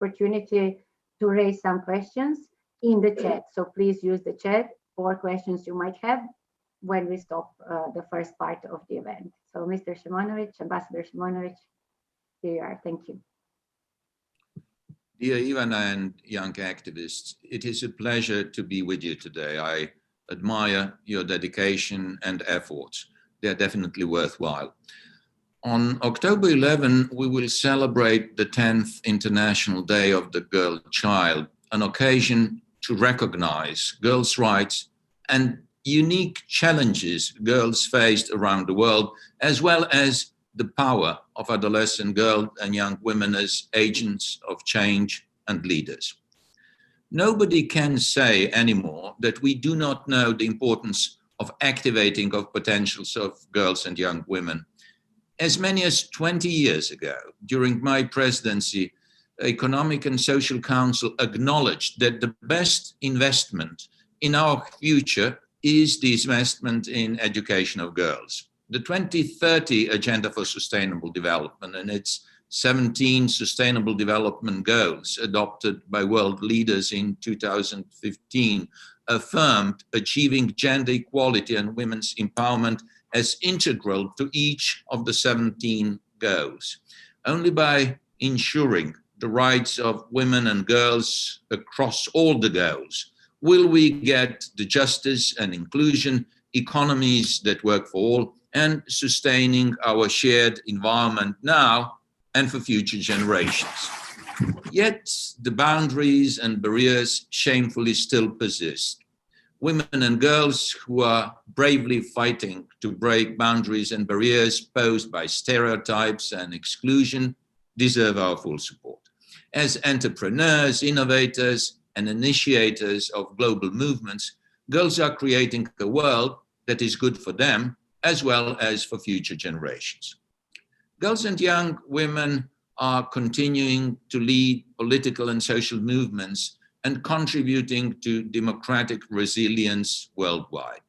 opportunity to raise some questions in the chat. So please use the chat for questions you might have when we stop the first part of the event. So Mr. Šimonović, Ambassador Šimonović, here you are. Thank you. Dear Ivana and young activists, it is a pleasure to be with you today. I admire your dedication and efforts. They're definitely worthwhile. On October 11, we will celebrate the 10th International Day of the Girl Child, an occasion to recognize girls' rights and unique challenges girls faced around the world, as well as the power of adolescent girls and young women as agents of change and leaders. Nobody can say anymore that we do not know the importance of activating of potentials of girls and young women. As many as 20 years ago, during my presidency, Economic and Social Council acknowledged that the best investment in our future is the investment in education of girls. The 2030 Agenda for Sustainable Development and its 17 Sustainable Development Goals adopted by world leaders in 2015 affirmed achieving gender equality and women's empowerment as integral to each of the 17 goals. Only by ensuring the rights of women and girls across all the goals will we get the justice and inclusion, economies that work for all, and sustaining our shared environment now and for future generations. Yet the boundaries and barriers shamefully still persist. Women and girls who are bravely fighting to break boundaries and barriers posed by stereotypes and exclusion deserve our full support. As entrepreneurs, innovators, and initiators of global movements, girls are creating a world that is good for them as well as for future generations. Girls and young women are continuing to lead political and social movements and contributing to democratic resilience worldwide.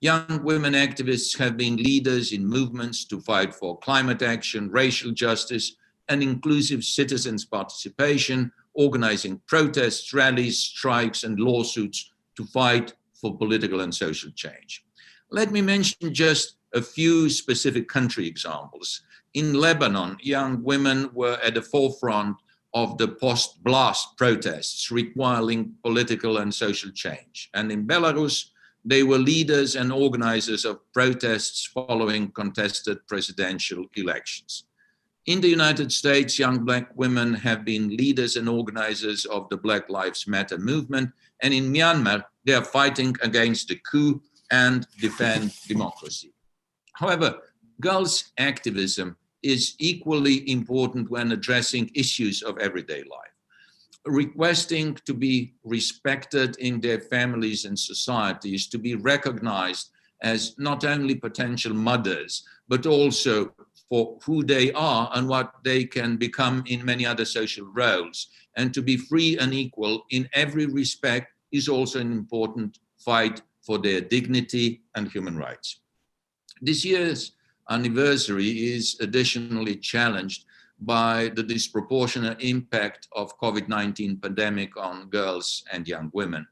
Young women activists have been leaders in movements to fight for climate action, racial justice, and inclusive citizens' participation, organizing protests, rallies, strikes, and lawsuits to fight for political and social change. Let me mention just a few specific country examples. In Lebanon, young women were at the forefront of the post-blast protests requiring political and social change. And in Belarus, they were leaders and organizers of protests following contested presidential elections. In the United States, young Black women have been leaders and organizers of the Black Lives Matter movement. And in Myanmar, they are fighting against the coup and defend democracy. However, girls' activism is equally important when addressing issues of everyday life. Requesting to be respected in their families and societies, to be recognized as not only potential mothers, but also for who they are and what they can become in many other social roles. And to be free and equal in every respect is also an important fight for their dignity and human rights. This year's anniversary is additionally challenged by the disproportionate impact of COVID-19 pandemic on girls and young women.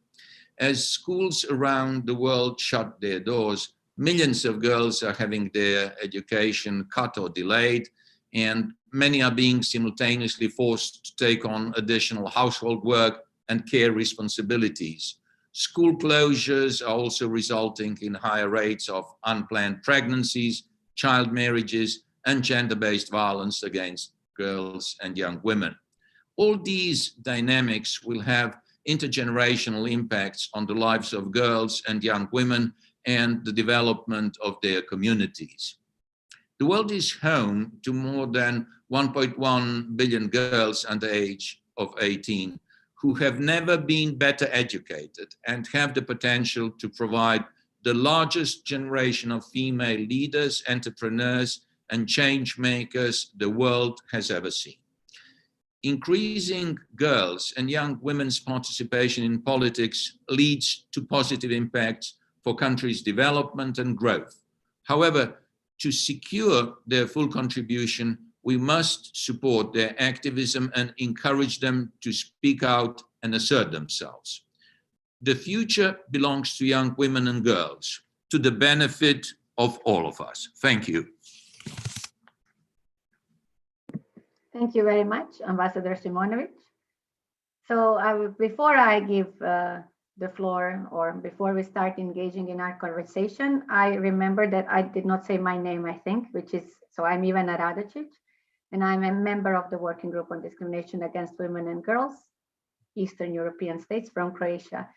As schools around the world shut their doors, millions of girls are having their education cut or delayed, and many are being simultaneously forced to take on additional household work and care responsibilities. School closures are also resulting in higher rates of unplanned pregnancies, child marriages, and gender-based violence against girls and young women. All these dynamics will have intergenerational impacts on the lives of girls and young women and the development of their communities. The world is home to more than 1.1 billion girls under the age of 18 who have never been better educated and have the potential to provide the largest generation of female leaders, entrepreneurs, and change makers the world has ever seen. Increasing girls' and young women's participation in politics leads to positive impacts for countries' development and growth. However, to secure their full contribution, We must support their activism and encourage them to speak out and assert themselves. The future belongs to young women and girls, to the benefit of all of us. Thank you. Thank you very much, Ambassador Simonovic. So before I give the floor, or before we start engaging in our conversation, I remember that I did not say my name, I think, which is, so I'm Ivana Radicic, and I'm a member of the Working Group on Discrimination Against Women and Girls, Eastern European states from Croatia.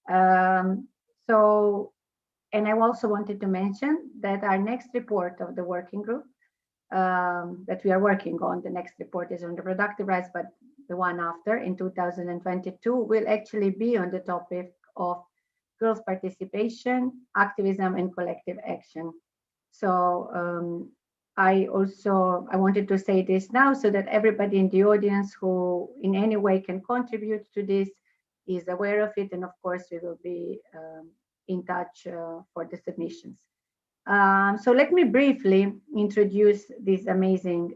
And I also wanted to mention that our next report of the working group that we are working on, the next report is on reproductive rights, but the one after in 2022 will actually be on the topic of girls' participation, activism, and collective action. So I wanted to say this now so that everybody in the audience who in any way can contribute to this is aware of it, and of course we will be in touch for the submissions. So let me briefly introduce these amazing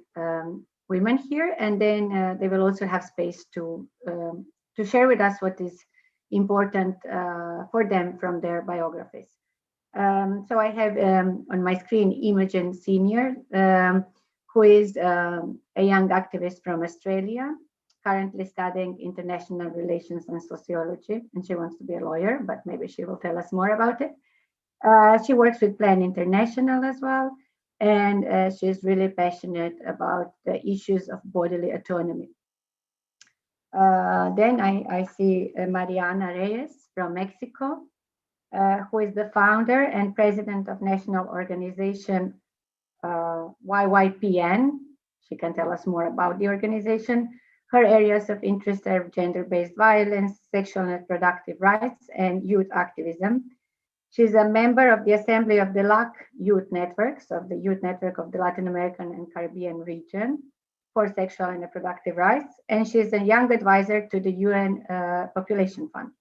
women here, and then they will also have space to share with us what is important for them from their biographies. So I have on my screen Imogen Senior, who is a young activist from Australia, currently studying international relations and sociology, and she wants to be a lawyer, but maybe she will tell us more about it. She works with Plan International as well, and she's really passionate about the issues of bodily autonomy. Then I see Mariana Reyes from Mexico, who is the founder and president of national organization YYPN. She can tell us more about the organization. Her areas of interest are gender-based violence, sexual and reproductive rights, and youth activism. She's a member of the Assembly of the LAC Youth Networks, of the Youth Network of the Latin American and Caribbean region for sexual and reproductive rights, and she's a young advisor to the UN Population Fund.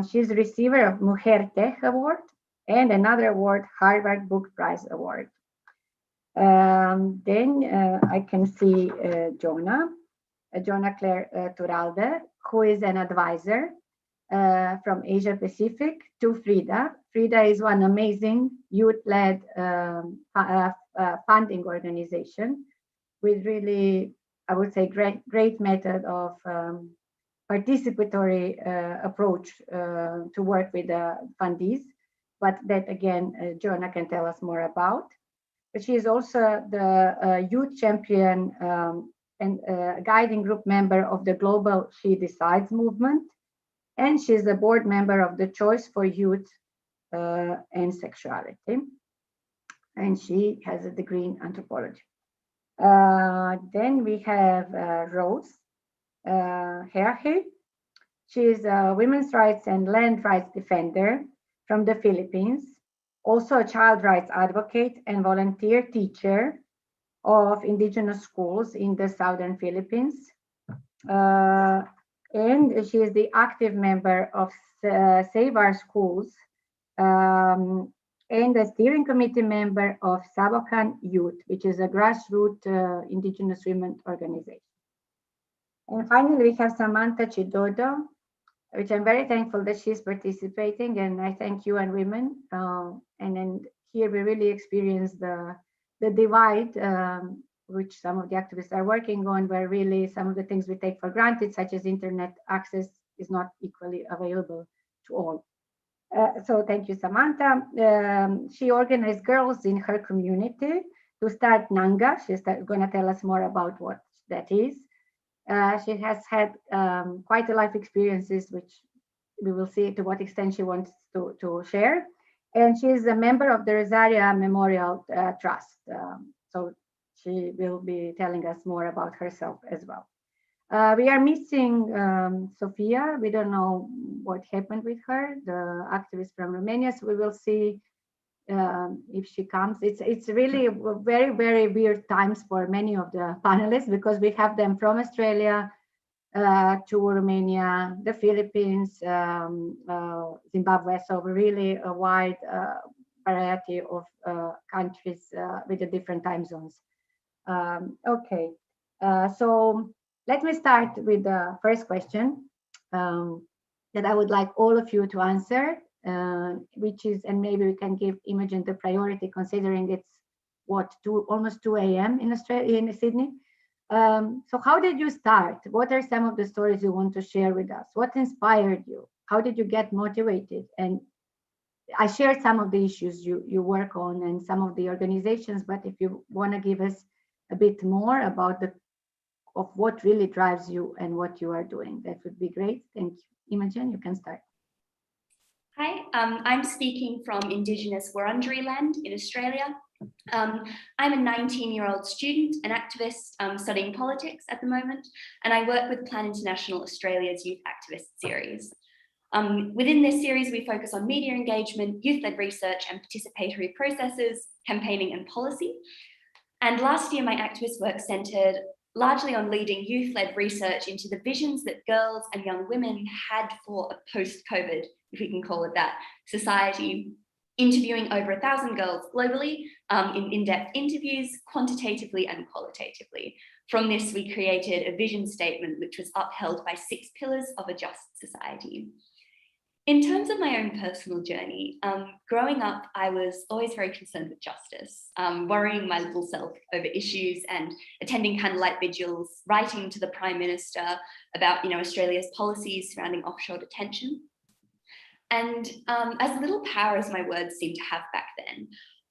She's a receiver of Mujer Tech Award and another award, Harvard Book Prize Award. Then I can see Jonah Claire Turalde, who is an advisor from Asia Pacific to Frida. Frida is one amazing youth-led funding organization with really, I would say, great method of participatory approach to work with the fundees, but that again, Jonah can tell us more about. But she is also the youth champion and guiding group member of the Global She Decides movement. And she's a board member of the Choice for Youth and Sexuality. And she has a degree in anthropology. Then we have Rose Herhe. She is a women's rights and land rights defender from the Philippines, also a child rights advocate and volunteer teacher of indigenous schools in the southern Philippines. And she is the active member of Save Our Schools and the steering committee member of Sabokan Youth, which is a grassroots indigenous women organization. And finally, we have Samantha Chidodo, which I'm very thankful that she's participating, and I thank you and women. And then here we really experience the divide which some of the activists are working on, where really some of the things we take for granted, such as internet access, is not equally available to all. So thank you, Samantha. She organized girls in her community to start Nanga. She's going to tell us more about what that is. She has had quite a life experiences, which we will see to what extent she wants to share. And she is a member of the Rosaria Memorial Trust. So she will be telling us more about herself as well. We are missing Sofia. We don't know what happened with her, the activist from Romania. So we will see if she comes. It's really very, very weird times for many of the panelists, because we have them from Australia to Romania, the Philippines, Zimbabwe. So really a wide variety of countries with the different time zones. Okay, so let me start with the first question that I would like all of you to answer, which is, and maybe we can give Imogen the priority considering it's what, almost 2 a.m. in Australia, in Sydney. So how did you start? What are some of the stories you want to share with us? What inspired you? How did you get motivated? And I shared some of the issues you work on and some of the organizations, but if you want to give us a bit more about of what really drives you and what you are doing, that would be great. Thank you. Imogen, you can start. Hi, I'm speaking from Indigenous Wurundjeri land in Australia. I'm a 19-year-old student and activist studying politics at the moment, and I work with Plan International Australia's Youth Activist series. Within this series, we focus on media engagement, youth-led research and participatory processes, campaigning and policy. And last year, my activist work centred largely on leading youth-led research into the visions that girls and young women had for a post-COVID, if we can call it that, society, interviewing over 1,000 girls globally in in-depth interviews, quantitatively and qualitatively. From this, we created a vision statement which was upheld by 6 pillars of a just society. In terms of my own personal journey, growing up, I was always very concerned with justice, worrying my little self over issues and attending candlelight vigils, writing to the Prime Minister about, Australia's policies surrounding offshore detention. And as little power as my words seemed to have back then,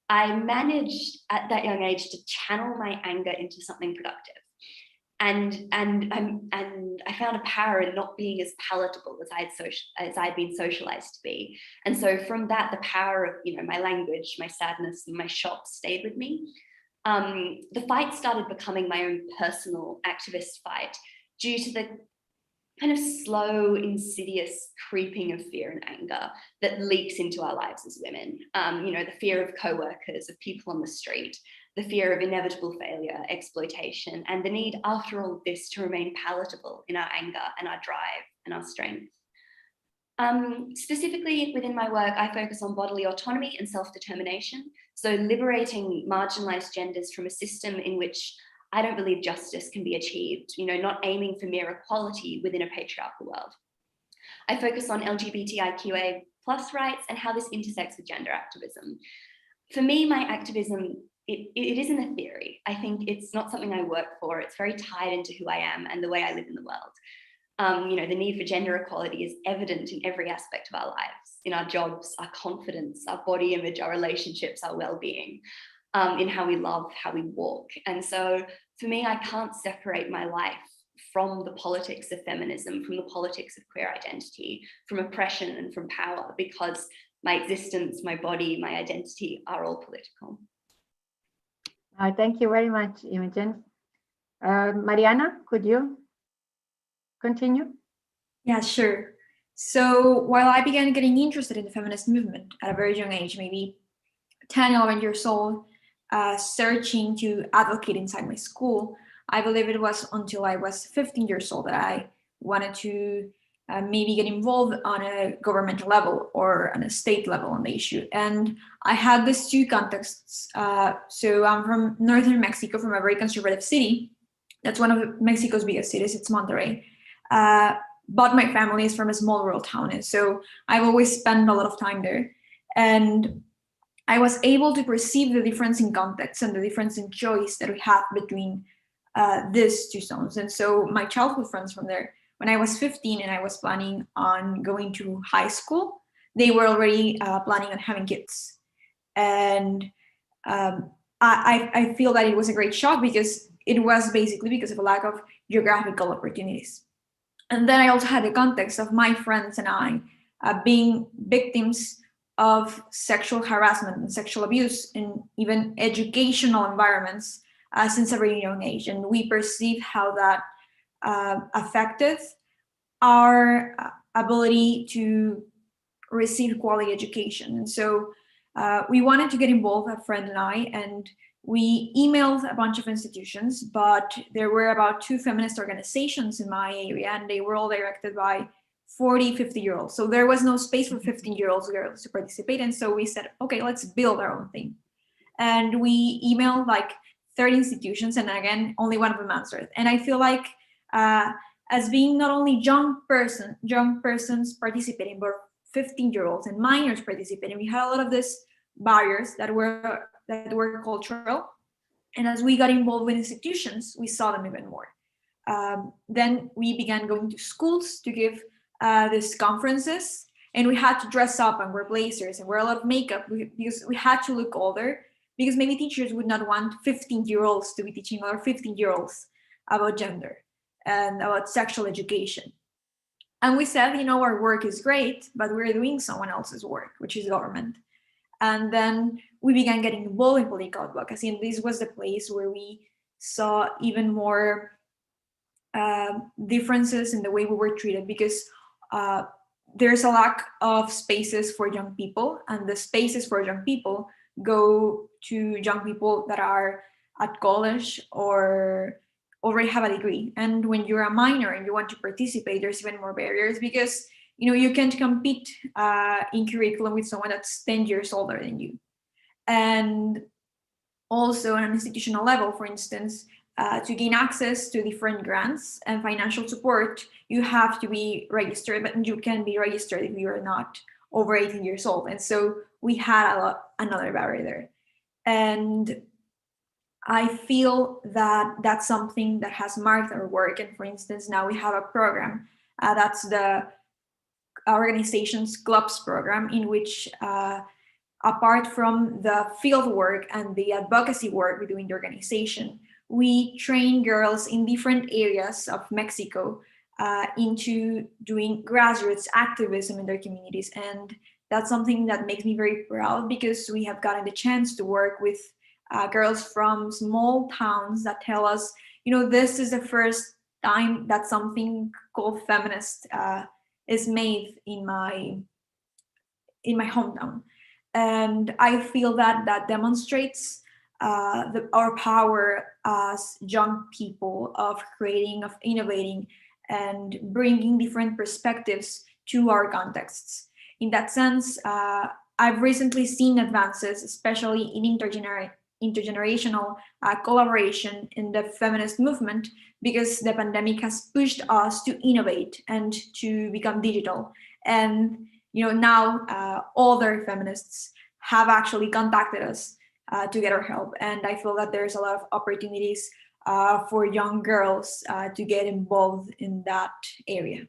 I managed at that young age to channel my anger into something productive. And I found a power in not being as palatable as I'd been socialized to be. And so from that, the power of my language, my sadness, and my shock stayed with me. The fight started becoming my own personal activist fight due to the kind of slow, insidious creeping of fear and anger that leaks into our lives as women. The fear of co-workers, of people on the street, the fear of inevitable failure, exploitation, and the need after all this to remain palatable in our anger and our drive and our strength. Specifically within my work, I focus on bodily autonomy and self-determination. So liberating marginalized genders from a system in which I don't believe justice can be achieved, not aiming for mere equality within a patriarchal world. I focus on LGBTIQA+ rights and how this intersects with gender activism. For me, my activism, it isn't a theory. I think it's not something I work for. It's very tied into who I am and the way I live in the world. The need for gender equality is evident in every aspect of our lives, in our jobs, our confidence, our body image, our relationships, our well-being, in how we love, how we walk. And so for me, I can't separate my life from the politics of feminism, from the politics of queer identity, from oppression and from power, because my existence, my body, my identity are all political. Thank you very much, Imogen. Mariana, could you continue? Yeah, sure. So while I began getting interested in the feminist movement at a very young age, maybe 10, 11 years old, searching to advocate inside my school, I believe it was until I was 15 years old that I wanted to maybe get involved on a governmental level or on a state level on the issue. And I had these two contexts. So I'm from northern Mexico, from a very conservative city. That's one of Mexico's biggest cities, it's Monterrey. But my family is from a small rural town. And so I've always spent a lot of time there. And I was able to perceive the difference in context and the difference in choice that we have between these two zones. And so my childhood friends from there, when I was 15 and I was planning on going to high school, they were already planning on having kids. And I feel that it was a great shock because it was basically because of a lack of geographical opportunities. And then I also had the context of my friends and I being victims of sexual harassment and sexual abuse in even educational environments since a very young age. And we perceive how that affected our ability to receive quality education. And so we wanted to get involved, a friend and I, and we emailed a bunch of institutions, but there were about 2 feminist organizations in my area, and they were all directed by 40, 50-year-olds. So there was no space for 15-year-olds girls to participate. And so we said, okay, let's build our own thing. And we emailed like 30 institutions, and again, only one of them answered. And I feel like as being not only young persons participating, but 15-year-olds and minors participating, we had a lot of these barriers that were cultural. And as we got involved with institutions, we saw them even more. Then we began going to schools to give these conferences, and we had to dress up and wear blazers and wear a lot of makeup because we had to look older, because maybe teachers would not want 15-year-olds to be teaching other 15-year-olds about gender and about sexual education. And we said, our work is great, but we're doing someone else's work, which is government. And then we began getting involved in political advocacy, and this was the place where we saw even more differences in the way we were treated, because there's a lack of spaces for young people, and the spaces for young people go to young people that are at college or already have a degree. And when you're a minor and you want to participate, there's even more barriers, because you can't compete in curriculum with someone that's 10 years older than you. And also on an institutional level, for instance, to gain access to different grants and financial support, you have to be registered, but you can be registered if you're not over 18 years old. And so we had another barrier there. And I feel that that's something that has marked our work. And for instance, now we have a program that's the organization's clubs program, in which apart from the field work and the advocacy work we do in the organization, we train girls in different areas of Mexico into doing grassroots activism in their communities. And that's something that makes me very proud, because we have gotten the chance to work with girls from small towns that tell us, this is the first time that something called feminist is made in my hometown. And I feel that demonstrates our power as young people of creating, of innovating, and bringing different perspectives to our contexts. In that sense, I've recently seen advances, especially in intergenerational collaboration in the feminist movement, because the pandemic has pushed us to innovate and to become digital. And now older feminists have actually contacted us to get our help. And I feel that there's a lot of opportunities for young girls to get involved in that area.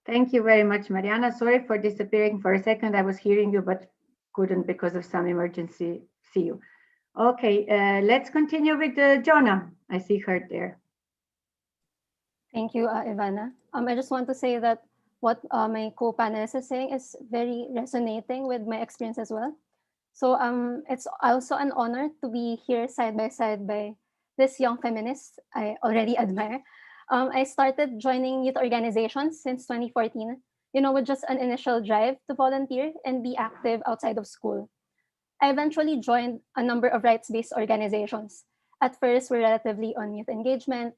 Thank you very much, Mariana. Sorry for disappearing for a second. I was hearing you, but couldn't because of some emergency. See you. Okay, let's continue with Jonah. I see her there. Thank you, Ivana. I just want to say that what my co-panelists are saying is very resonating with my experience as well. So it's also an honor to be here side by side by this young feminist I already admire. I started joining youth organizations since 2014, with just an initial drive to volunteer and be active outside of school. I eventually joined a number of rights-based organizations. At first, we're relatively on youth engagement,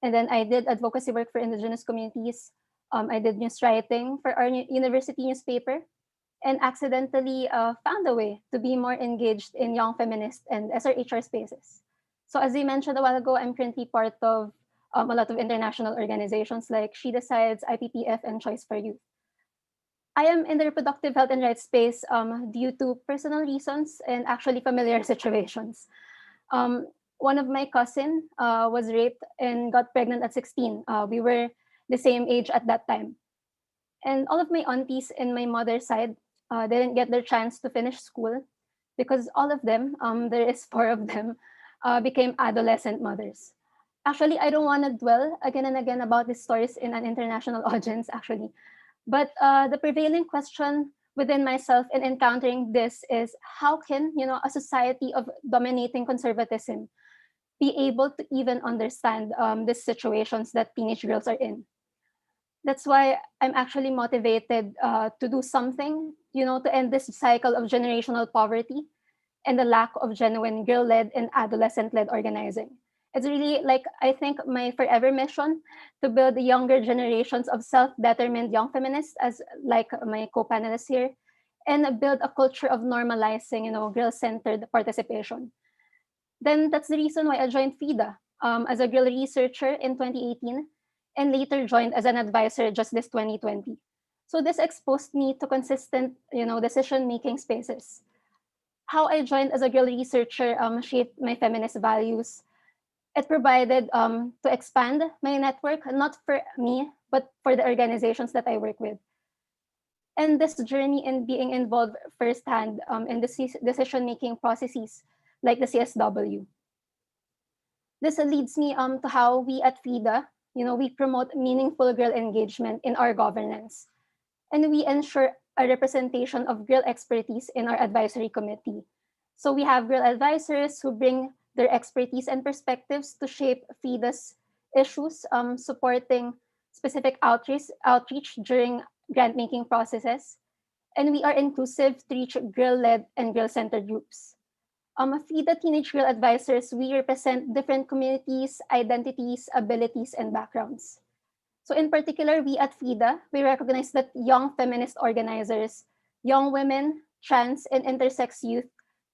and then I did advocacy work for indigenous communities. I did news writing for our university newspaper, and accidentally found a way to be more engaged in young feminist and SRHR spaces. So as we mentioned a while ago, I'm currently part of a lot of international organizations like She Decides, IPPF, and Choice for Youth. I am in the reproductive health and rights space due to personal reasons and actually familiar situations. One of my cousins was raped and got pregnant at 16. We were the same age at that time. And all of my aunties in my mother's side didn't get their chance to finish school because all of them, there is 4 of them, became adolescent mothers. Actually, I don't want to dwell again and again about these stories in an international audience, actually. But the prevailing question within myself in encountering this is how can, a society of dominating conservatism be able to even understand these situations that teenage girls are in? That's why I'm actually motivated to do something, to end this cycle of generational poverty and the lack of genuine girl-led and adolescent-led organizing. It's really I think my forever mission to build the younger generations of self-determined young feminists, as like my co-panelists here, and build a culture of normalizing, girl-centered participation. Then that's the reason why I joined FIDA as a girl researcher in 2018 and later joined as an advisor just this 2020. So this exposed me to consistent, decision-making spaces. How I joined as a girl researcher shaped my feminist values. It provided to expand my network, not for me, but for the organizations that I work with. And this journey in being involved firsthand in the decision-making processes like the CSW. This leads me to how we at FIDA, we promote meaningful girl engagement in our governance. And we ensure a representation of girl expertise in our advisory committee. So we have girl advisors who bring their expertise and perspectives to shape FIDA's issues, supporting specific outreach during grant-making processes. And we are inclusive to reach girl-led and girl-centered groups. FIDA Teenage Girl Advisors, we represent different communities, identities, abilities, and backgrounds. So in particular, we at FIDA, we recognize that young feminist organizers, young women, trans, and intersex youth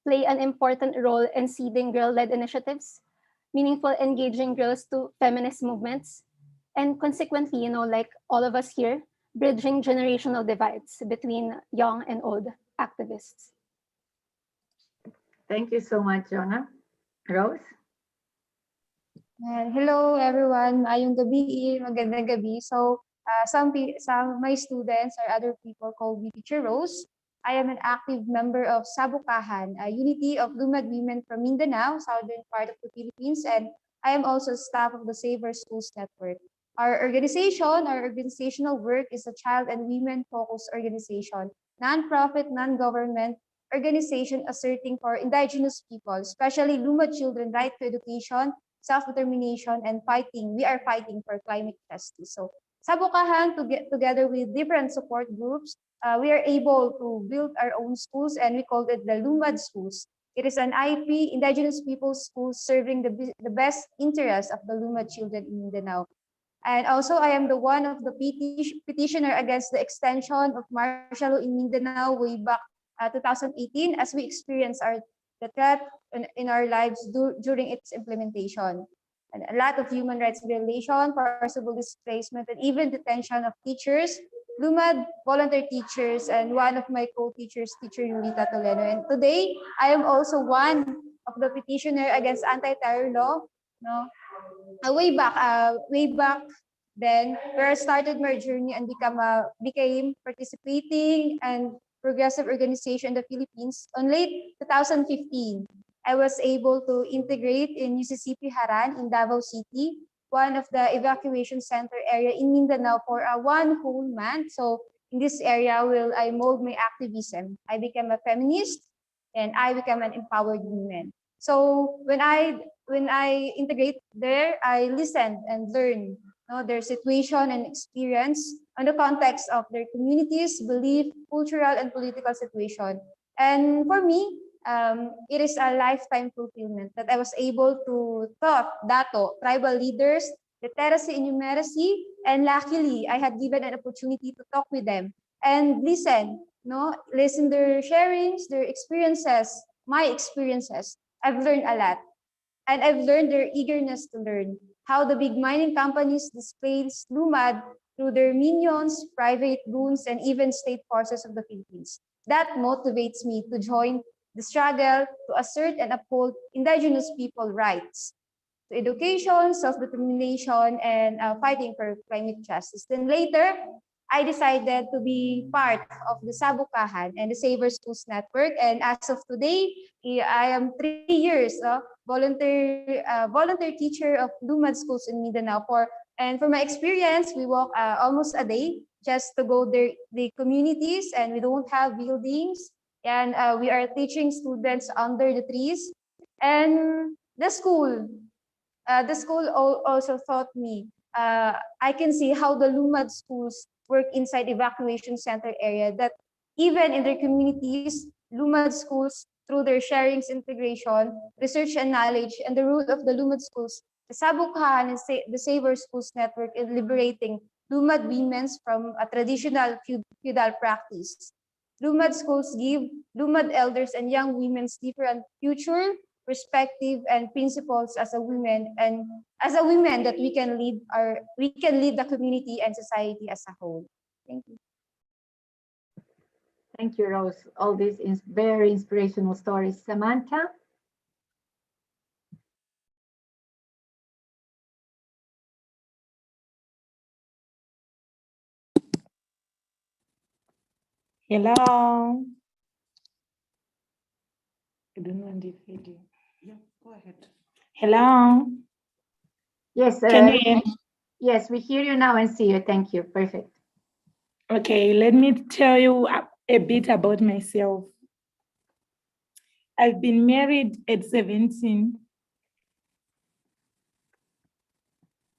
play an important role in seeding girl-led initiatives, meaningful engaging girls to feminist movements, and consequently, like all of us here, bridging generational divides between young and old activists. Thank you so much, Jonah. Rose? And hello everyone, maayong gabi, magandang gabi. So some my students or other people call me Teacher Rose. I am an active member of Sabukahan, a unity of Lumad women from Mindanao, southern part of the Philippines, and I am also staff of the Saver Schools Network. Our organizational work is a child and women-focused organization, non-profit, non-government organization asserting for indigenous people, especially Lumad children, right to education, self-determination, and fighting. We are fighting for climate justice. So Sabukahan, together with different support groups, we are able to build our own schools, and we call it the Lumad Schools. It is an IP, Indigenous Peoples School, serving the best interests of the Lumad children in Mindanao. And also, I am the one of the petitioner against the extension of martial law in Mindanao way back 2018, as we experience the threat in our lives during its implementation. And a lot of human rights violation, forcible displacement, and even detention of teachers, Lumad volunteer teachers, and one of my co-teachers, Teacher Yulita Toleno. And today, I am also one of the petitioner against anti-terror law. No, way back then, where I started my journey and became participating and progressive organization in the Philippines on late 2015. I was able to integrate in UCCP Haran in Davao City, one of the evacuation center area in Mindanao for one whole month. So in this area, I mold my activism. I became a feminist and I became an empowered woman. So when I integrate there, I listened and learned their situation and experience on the context of their communities, belief, cultural, and political situation. And for me, it is a lifetime fulfillment that I was able to talk dato, tribal leaders, literacy and numeracy, and luckily I had given an opportunity to talk with them and listen their sharings, their experiences, my experiences. I've learned a lot. And I've learned their eagerness to learn how the big mining companies displace Lumad through their minions, private goons, and even state forces of the Philippines. That motivates me to join the struggle to assert and uphold indigenous people rights to education, self-determination, and fighting for climate justice. Then later, I decided to be part of the Sabukahan and the Saver Schools Network. And as of today, I am 3 years volunteer teacher of Lumad Schools in Mindanao. For my experience, we walk almost a day just to go there, the communities, and we don't have buildings. And we are teaching students under the trees. And the school also taught me, I can see how the Lumad schools work inside evacuation center area, that even in their communities, Lumad schools, through their sharings, integration, research and knowledge, and the rule of the Lumad schools, the Sabukahan and the Saver Schools Network in liberating Lumad women from a traditional feudal practice. LUMAD schools give LUMAD elders and young women's different future, perspective, and principles as a woman, and as a women that we can lead the community and society as a whole. Thank you. Thank you, Rose. All these very inspirational stories. Samantha? Hello. I don't know the video. Yeah, go ahead. Hello. Yes, Can you hear me? yes, we hear you now and see you. Thank you. Perfect. Okay, let me tell you a bit about myself. I've been married at 17.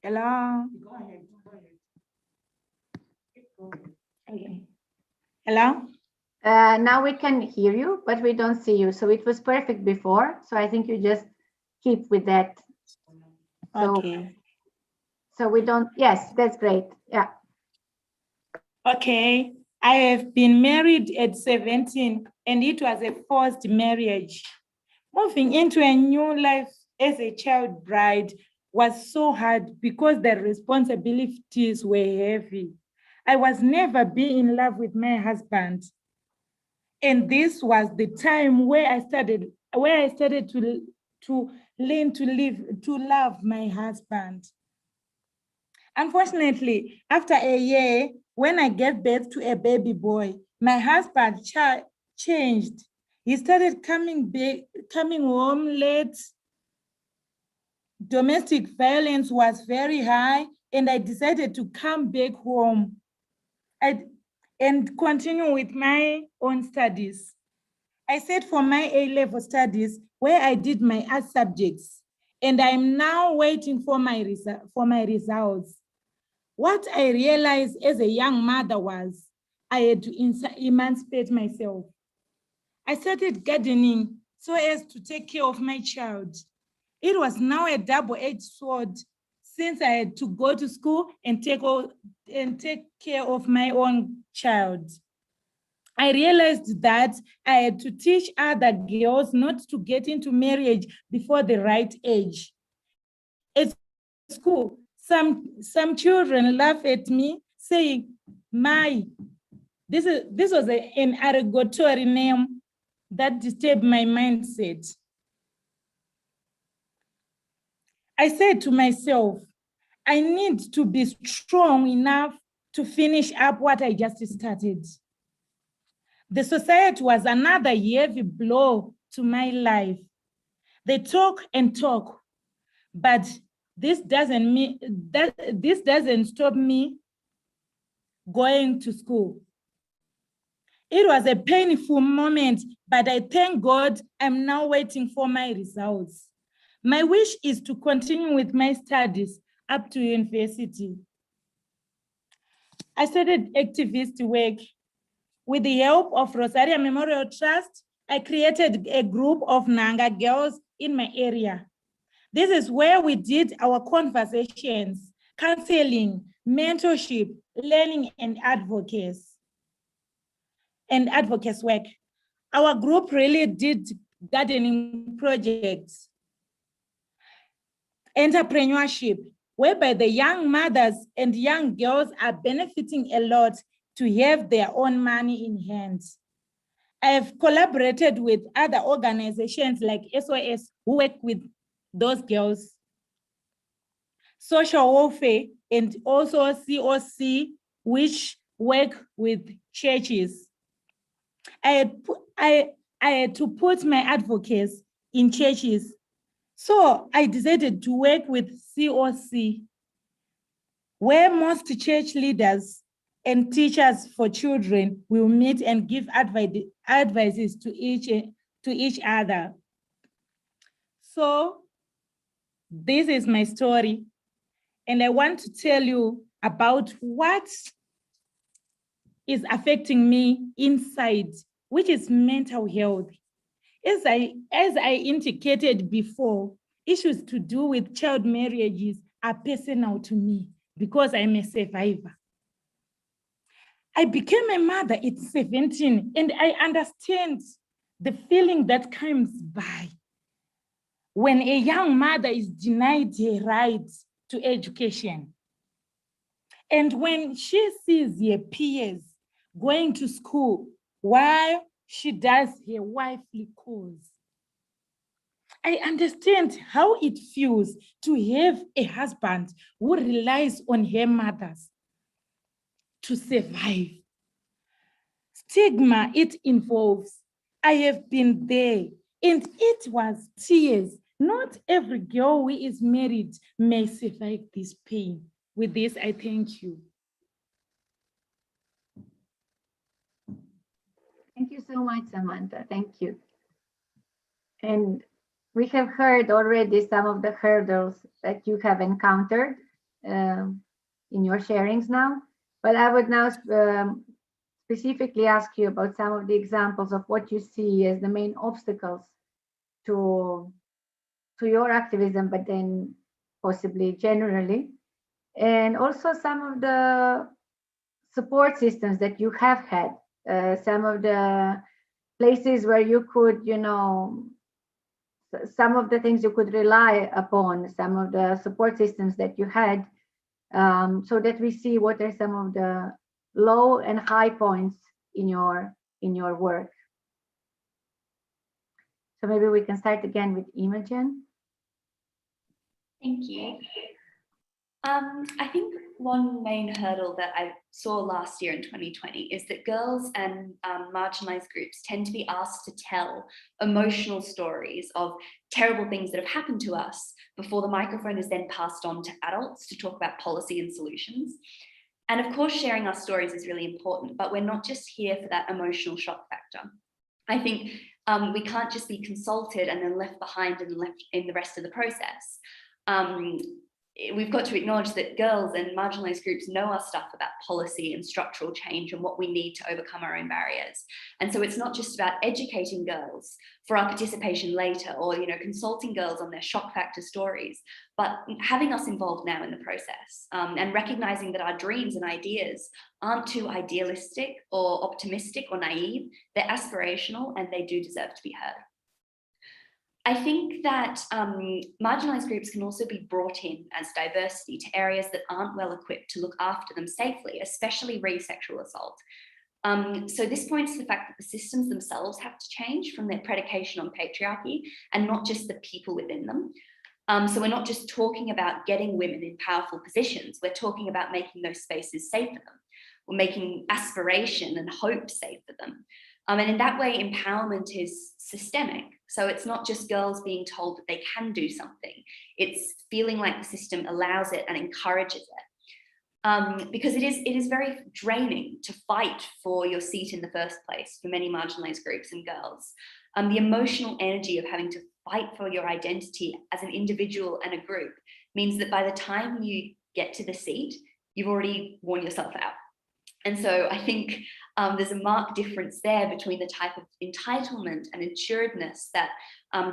Hello. Go ahead. Okay. Hello. Now we can hear you, but we don't see you. So it was perfect before. So I think you just keep with that. So, Okay. so we don't, yes, that's great. Yeah. Okay. I have been married at 17 and it was a forced marriage. Moving into a new life as a child bride was so hard because the responsibilities were heavy. I was never be in love with my husband. And this was the time where I started to learn to love my husband. Unfortunately, after a year, when I gave birth to a baby boy, my husband changed. He started coming home late. Domestic violence was very high, and I decided to come back home and continue with my own studies. I set for my A-level studies where I did my art subjects, and I'm now waiting for my results. What I realized as a young mother was I had to emancipate myself. I started gardening so as to take care of my child. It was now a double-edged sword since I had to go to school and take care of my own child. I realized that I had to teach other girls not to get into marriage before the right age. At school, some children laugh at me saying, this was an arrogatory name that disturbed my mindset. I said to myself, I need to be strong enough to finish up what I just started. The society was another heavy blow to my life. They talk and talk, but this doesn't stop me going to school. It was a painful moment, but I thank God I'm now waiting for my results. My wish is to continue with my studies up to university. I started activist work. With the help of Rosaria Memorial Trust, I created a group of Nanga girls in my area. This is where we did our conversations, counseling, mentorship, learning, and advocacy work. Our group really did gardening projects, entrepreneurship, whereby the young mothers and young girls are benefiting a lot to have their own money in hand. I've collaborated with other organizations like SOS who work with those girls, social welfare, and also COC, which work with churches. I had to put my advocates in churches. So I decided to work with COC, where most church leaders and teachers for children will meet and give advices to each other. So this is my story, and I want to tell you about what is affecting me inside, which is mental health. As I indicated before, issues to do with child marriages are personal to me because I'm a survivor. I became a mother at 17, and I understand the feeling that comes by when a young mother is denied her right to education. And when she sees her peers going to school while she does her wifely chores, I understand how it feels to have a husband who relies on her mothers to survive. Stigma it involves. I have been there, and it was tears. Not every girl who is married may survive this pain. With this, I thank you. Thank you so much, Samantha. Thank you. And we have heard already some of the hurdles that you have encountered in your sharings now, but I would now specifically ask you about some of the examples of what you see as the main obstacles to your activism, but then possibly generally, and also some of the support systems that you have had, some of the places where you could, you know, some of the things you could rely upon, some of the support systems that you had, so that we see what are some of the low and high points in your work. So maybe we can start again with Imogen. Thank you. I think one main hurdle that I saw last year in 2020 is that girls and marginalized groups tend to be asked to tell emotional stories of terrible things that have happened to us before the microphone is then passed on to adults to talk about policy and solutions. And of course, sharing our stories is really important, but we're not just here for that emotional shock factor. I think we can't just be consulted and then left behind and left in the rest of the process. We've got to acknowledge that girls and marginalized groups know our stuff about policy and structural change and what we need to overcome our own barriers. And so it's not just about educating girls for our participation later, or, you know, consulting girls on their shock factor stories, but having us involved now in the process, and recognizing that our dreams and ideas aren't too idealistic or optimistic or naive. They're aspirational and they do deserve to be heard. I think that marginalized groups can also be brought in as diversity to areas that aren't well equipped to look after them safely, especially re-sexual assault. So this points to the fact that the systems themselves have to change from their predication on patriarchy and not just the people within them. So we're not just talking about getting women in powerful positions, we're talking about making those spaces safe for them. We're making aspiration and hope safe for them. And in that way, empowerment is systemic. So it's not just girls being told that they can do something. It's feeling like the system allows it and encourages it. Because it is very draining to fight for your seat in the first place for many marginalized groups and girls. The emotional energy of having to fight for your identity as an individual and a group means that by the time you get to the seat, you've already worn yourself out. And so I think there's a marked difference there between the type of entitlement and assuredness that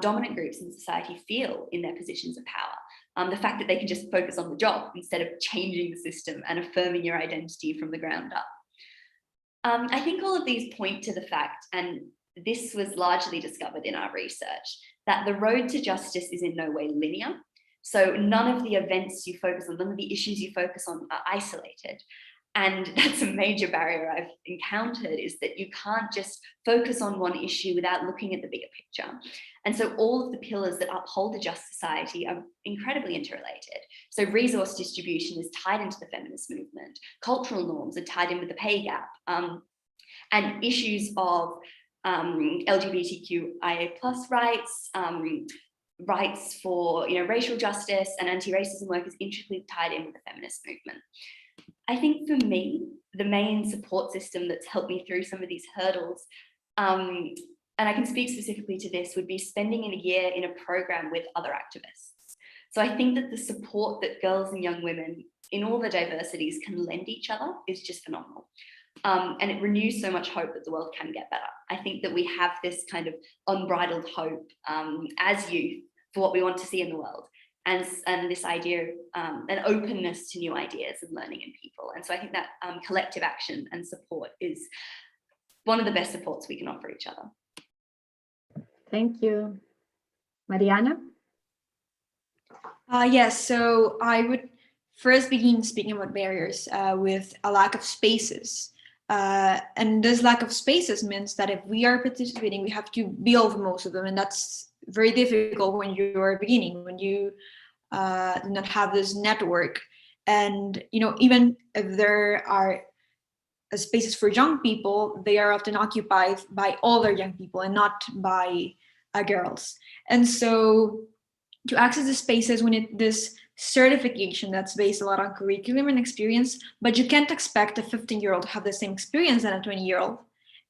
dominant groups in society feel in their positions of power. The fact that they can just focus on the job instead of changing the system and affirming your identity from the ground up. I think all of these point to the fact, and this was largely discovered in our research, that the road to justice is in no way linear. So none of the events you focus on, none of the issues you focus on are isolated. And that's a major barrier I've encountered, is that you can't just focus on one issue without looking at the bigger picture. And so all of the pillars that uphold a just society are incredibly interrelated. So resource distribution is tied into the feminist movement. Cultural norms are tied in with the pay gap. And issues of LGBTQIA+ rights, rights for, you know, racial justice and anti-racism work is intricately tied in with the feminist movement. I think for me, the main support system that's helped me through some of these hurdles, and I can speak specifically to this, would be spending a year in a program with other activists. So I think that the support that girls and young women in all the diversities can lend each other is just phenomenal. And it renews so much hope that the world can get better. I think that we have this kind of unbridled hope as youth for what we want to see in the world. and this idea of an openness to new ideas and learning in people. And so I think that collective action and support is one of the best supports we can offer each other. Thank you. Mariana? Yes, so I would first begin speaking about barriers with a lack of spaces. And this lack of spaces means that if we are participating, we have to build most of them. And that's very difficult when you are beginning, when you do not have this network. And, you know, even if there are spaces for young people, they are often occupied by older young people and not by girls. And so to access the spaces, we need this certification that's based a lot on curriculum and experience, but you can't expect a 15-year-old to have the same experience than a 20-year-old.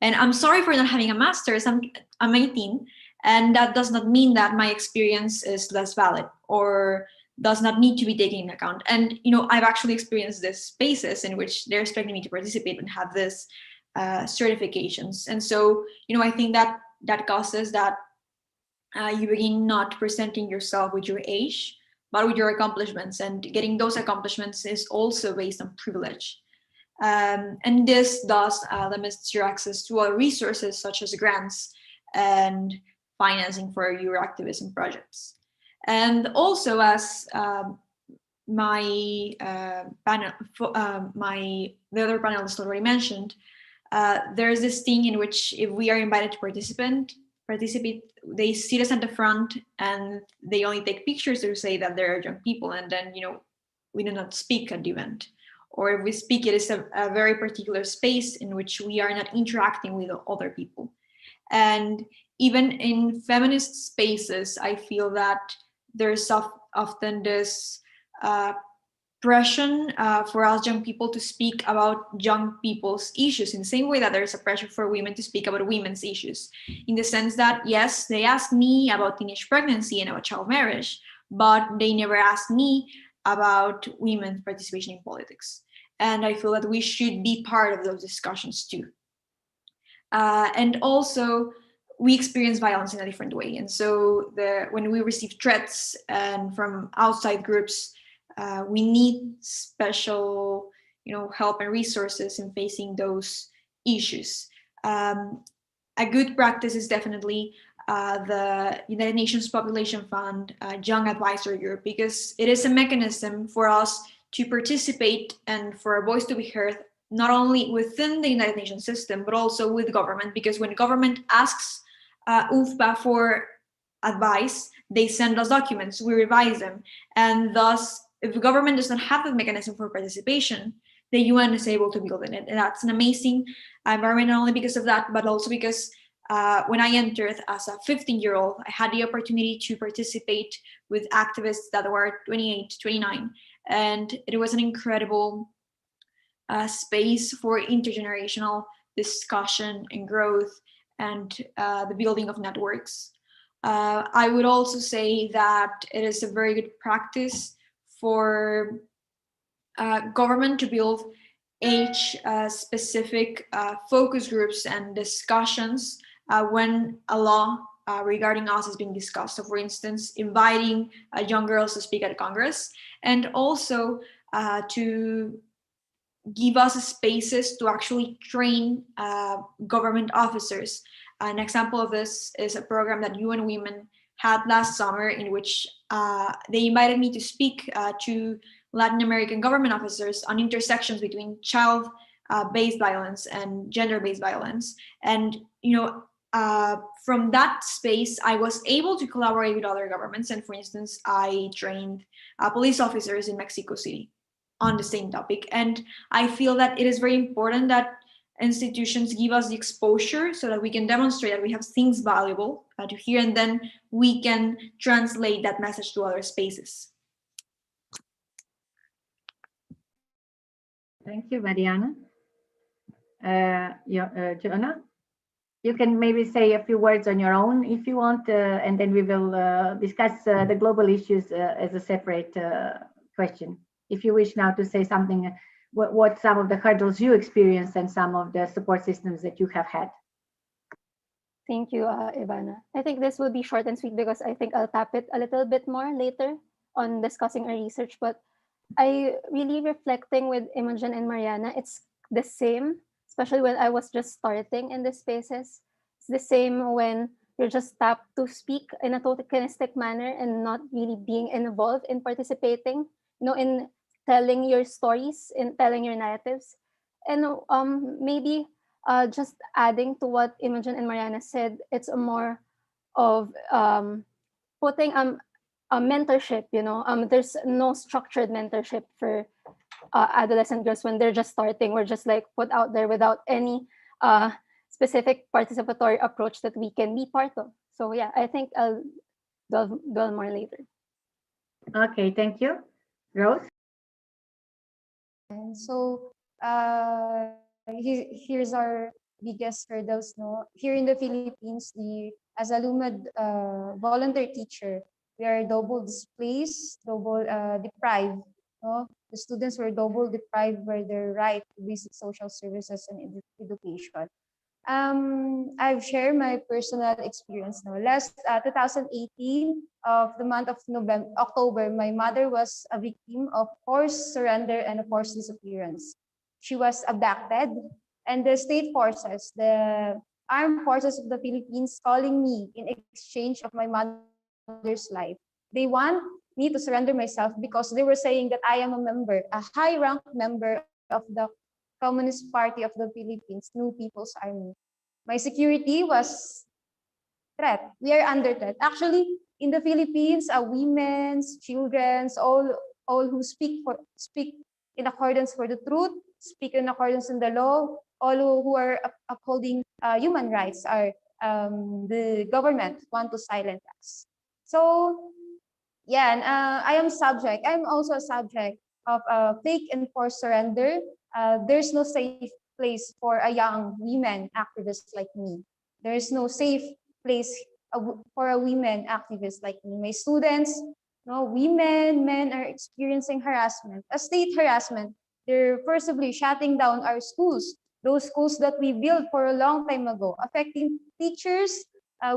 And I'm sorry for not having a master's. I'm 18, and that does not mean that my experience is less valid or does not need to be taken into account. And, you know, I've actually experienced these spaces in which they're expecting me to participate and have this certifications. And so, you know, I think that causes that you begin not presenting yourself with your age, but with your accomplishments. And getting those accomplishments is also based on privilege. And this thus limits your access to other resources such as grants and financing for your activism projects. And also, as the other panelists already mentioned, there's this thing in which if we are invited to participate, they sit us at the front and they only take pictures to say that there are young people, and then, you know, we do not speak at the event. Or if we speak, it is a very particular space in which we are not interacting with other people. And even in feminist spaces, I feel that there's often this pressure for us young people to speak about young people's issues in the same way that there's a pressure for women to speak about women's issues, in the sense that, yes, they ask me about teenage pregnancy and about child marriage, but they never ask me about women's participation in politics. And I feel that we should be part of those discussions too. And also, we experience violence in a different way. And so when we receive threats and from outside groups, we need special, you know, help and resources in facing those issues. A good practice is definitely the United Nations Population Fund Young Advisory Group, because it is a mechanism for us to participate and for our voice to be heard, not only within the United Nations system, but also with government, because when government asks UNFPA for advice, they send us documents, we revise them, and thus, if the government does not have the mechanism for participation, the UN is able to build in it. And that's an amazing environment, not only because of that, but also because when I entered as a 15-year-old, I had the opportunity to participate with activists that were 28, 29. And it was an incredible space for intergenerational discussion and growth and the building of networks. I would also say that it is a very good practice for government to build age-specific focus groups and discussions when a law regarding us is being discussed. So for instance, inviting young girls to speak at Congress, and also to give us spaces to actually train government officers. An example of this is a program that UN Women had last summer, in which they invited me to speak to Latin American government officers on intersections between child-based violence and gender-based violence. And, you know, from that space, I was able to collaborate with other governments. And for instance, I trained police officers in Mexico City on the same topic. And I feel that it is very important that institutions give us the exposure so that we can demonstrate that we have things valuable to hear, and then we can translate that message to other spaces. Thank you, Mariana. Jonah, you can maybe say a few words on your own if you want, and then we will discuss the global issues as a separate question. If you wish now to say something, what some of the hurdles you experienced and some of the support systems that you have had. Thank you, Ivana. I think this will be short and sweet because I think I'll tap it a little bit more later on discussing our research, but I really reflecting with Imogen and Mariana, it's the same, especially when I was just starting in these spaces. It's the same when you're just tapped to speak in a tokenistic manner and not really being involved in participating, in telling your stories, in telling your narratives. And maybe just adding to what Imogen and Mariana said, it's a more of putting a mentorship, there's no structured mentorship for adolescent girls when they're just starting. We're just like put out there without any specific participatory approach that we can be part of. So yeah, I think I'll dwell more later. Okay, thank you. Rose? And so here's our biggest hurdles. No, here in the Philippines, as a LUMAD volunteer teacher, we are double displaced, double deprived. No, the students were double deprived by their right to basic social services and education. I've shared my personal experience now. Last 2018 of the month of October, my mother was a victim of forced surrender and a forced disappearance. She was abducted, and the state forces, the armed forces of the Philippines, calling me in exchange of my mother's life. They want me to surrender myself because they were saying that I am a member, a high-ranked member of the Communist Party of the Philippines, New People's Army. My security was threat. We are under threat. Actually, in the Philippines, women's, children's, all who speak in accordance for the truth, speak in accordance in the law, all who are upholding human rights are the government want to silence us. So yeah, and I'm also a subject of fake and forced surrender. There's no safe place for a young women activist like me. There's no safe place for a women activist like me. My students, no, women, men are experiencing harassment, a state harassment. They're forcibly shutting down our schools, those schools that we built for a long time ago, affecting teachers.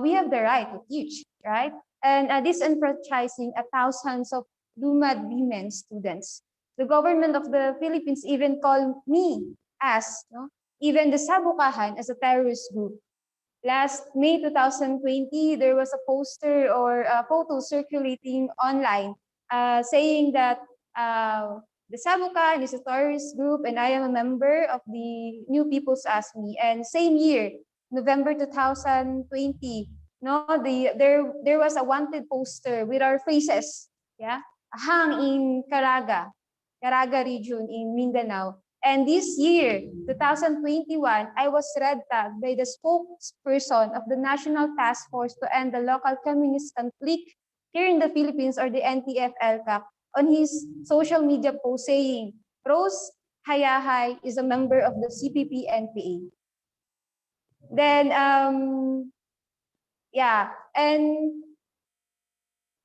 We have the right to teach, right? And disenfranchising thousands of LUMAD women students. The government of the Philippines even called me as, even the Sabukahan as a terrorist group. Last May 2020, there was a poster or a photo circulating online saying that the Sabukahan is a terrorist group and I am a member of the New People's ASME. And same year, November 2020, there was a wanted poster with our faces, yeah, hung in Caraga region in Mindanao. And this year, 2021, I was red tagged by the spokesperson of the National Task Force to End the Local Communist Conflict here in the Philippines, or the NTF-LCAC, on his social media post saying, Rose Hayahay is a member of the CPP-NPA. Then, yeah, and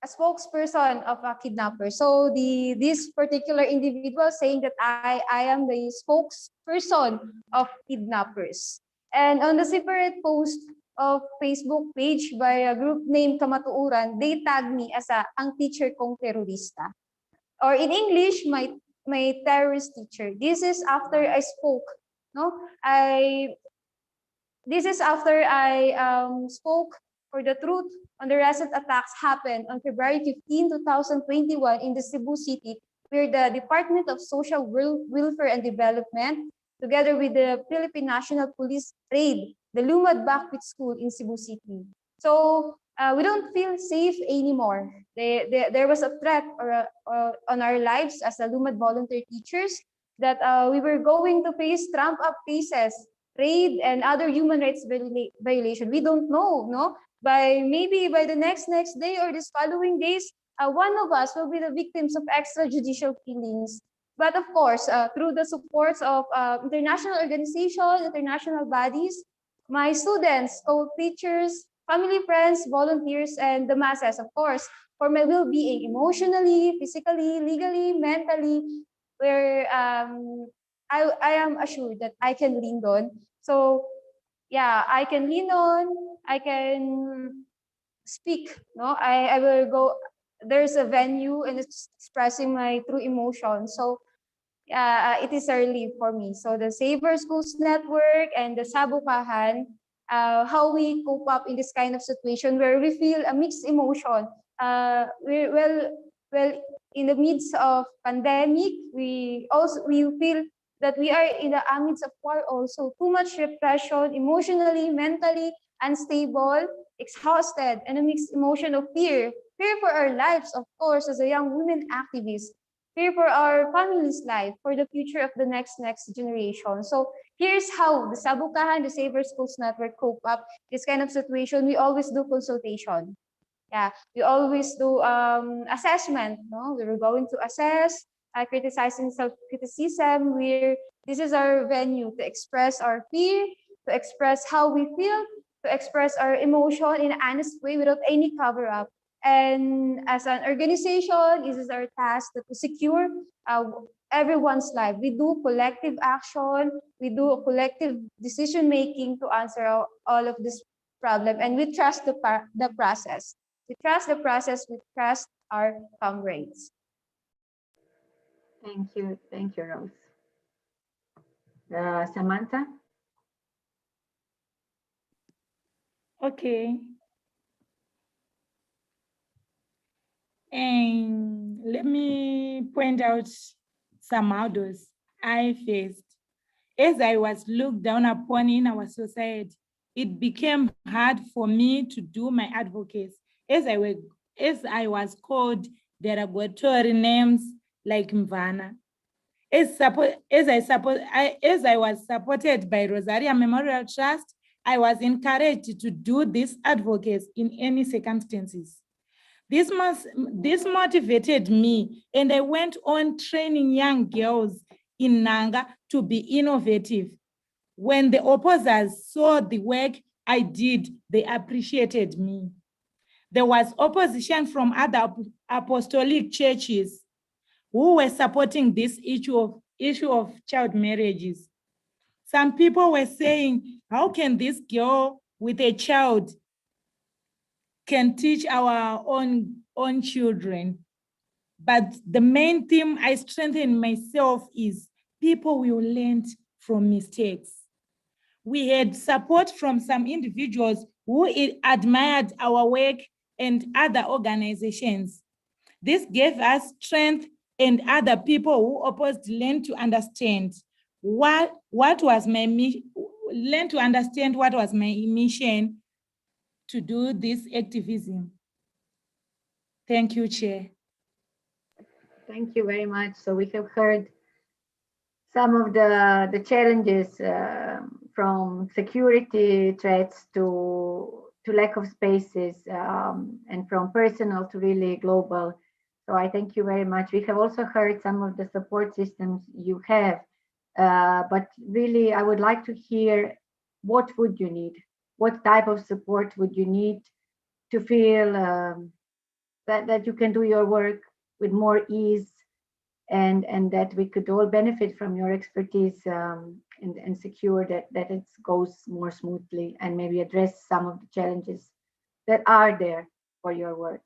a spokesperson of a kidnapper. So this particular individual saying that I am the spokesperson of kidnappers. And on the separate post of Facebook page by a group named Kamatuuran, they tagged me as ang teacher kong terorista. Or in English, my terrorist teacher. This is after I spoke. This is after I spoke for the truth on the recent attacks happened on February 15, 2021 in the Cebu City, where the Department of Social Welfare and Development, together with the Philippine National Police, raid the Lumad Bakpit School in Cebu City. So we don't feel safe anymore. There was a threat on our lives as a Lumad volunteer teachers that we were going to face trump-up cases, raid, and other human rights violation. We don't know, no? Maybe by the next day or this following days, one of us will be the victims of extrajudicial killings. But of course, through the supports of international organizations, international bodies, my students, co-teachers, family, friends, volunteers, and the masses, of course, for my well-being, emotionally, physically, legally, mentally, where I am assured that I can lean on. So yeah, I can lean on, I can speak, no? I will go, there's a venue and it's expressing my true emotions. So it is a relief for me. So the Saver Schools Network and the Sabukahan, how we cope up in this kind of situation where we feel a mixed emotion. Well, in the midst of pandemic, we feel that we are in the midst of war also. Too much repression, emotionally, mentally unstable, exhausted, and a mixed emotion of fear. Fear for our lives, of course, as a young women activist. Fear for our family's life, for the future of the next generation. So here's how the Sabukahan, the Saver Schools Network cope up this kind of situation. We always do consultation. Yeah, we always do assessment. No, we were going to assess, criticizing self-criticism. This is our venue to express our fear, to express how we feel, to express our emotion in an honest way without any cover-up. And as an organization, this is our task to secure everyone's life. We do collective action, we do collective decision-making to answer all of this problem, and we trust the process. We trust the process, we trust our comrades. Thank you, Rose. Samantha? Okay. And let me point out some hurdles I faced. As I was looked down upon in our society, it became hard for me to do my advocacy. As I was called derogatory names like Mvana. As I was supported by Rosaria Memorial Trust, I was encouraged to do this advocacy in any circumstances. This motivated me, and I went on training young girls in Nanga to be innovative. When the opposers saw the work I did, they appreciated me. There was opposition from other apostolic churches who were supporting this issue of child marriages. Some people were saying, how can this girl with a child can teach our own children? But the main theme I strengthened myself is people will learn from mistakes. We had support from some individuals who admired our work and other organizations. This gave us strength, and other people who opposed learned to understand what was my mission to do this activism. Thank you, Chair. Thank you very much. So we have heard some of the challenges from security threats to lack of spaces, and from personal to really global. So I thank you very much. We have also heard some of the support systems you have, but really I would like to hear, what would you need? What type of support would you need to feel that you can do your work with more ease, and that we could all benefit from your expertise, and secure that it goes more smoothly, and maybe address some of the challenges that are there for your work.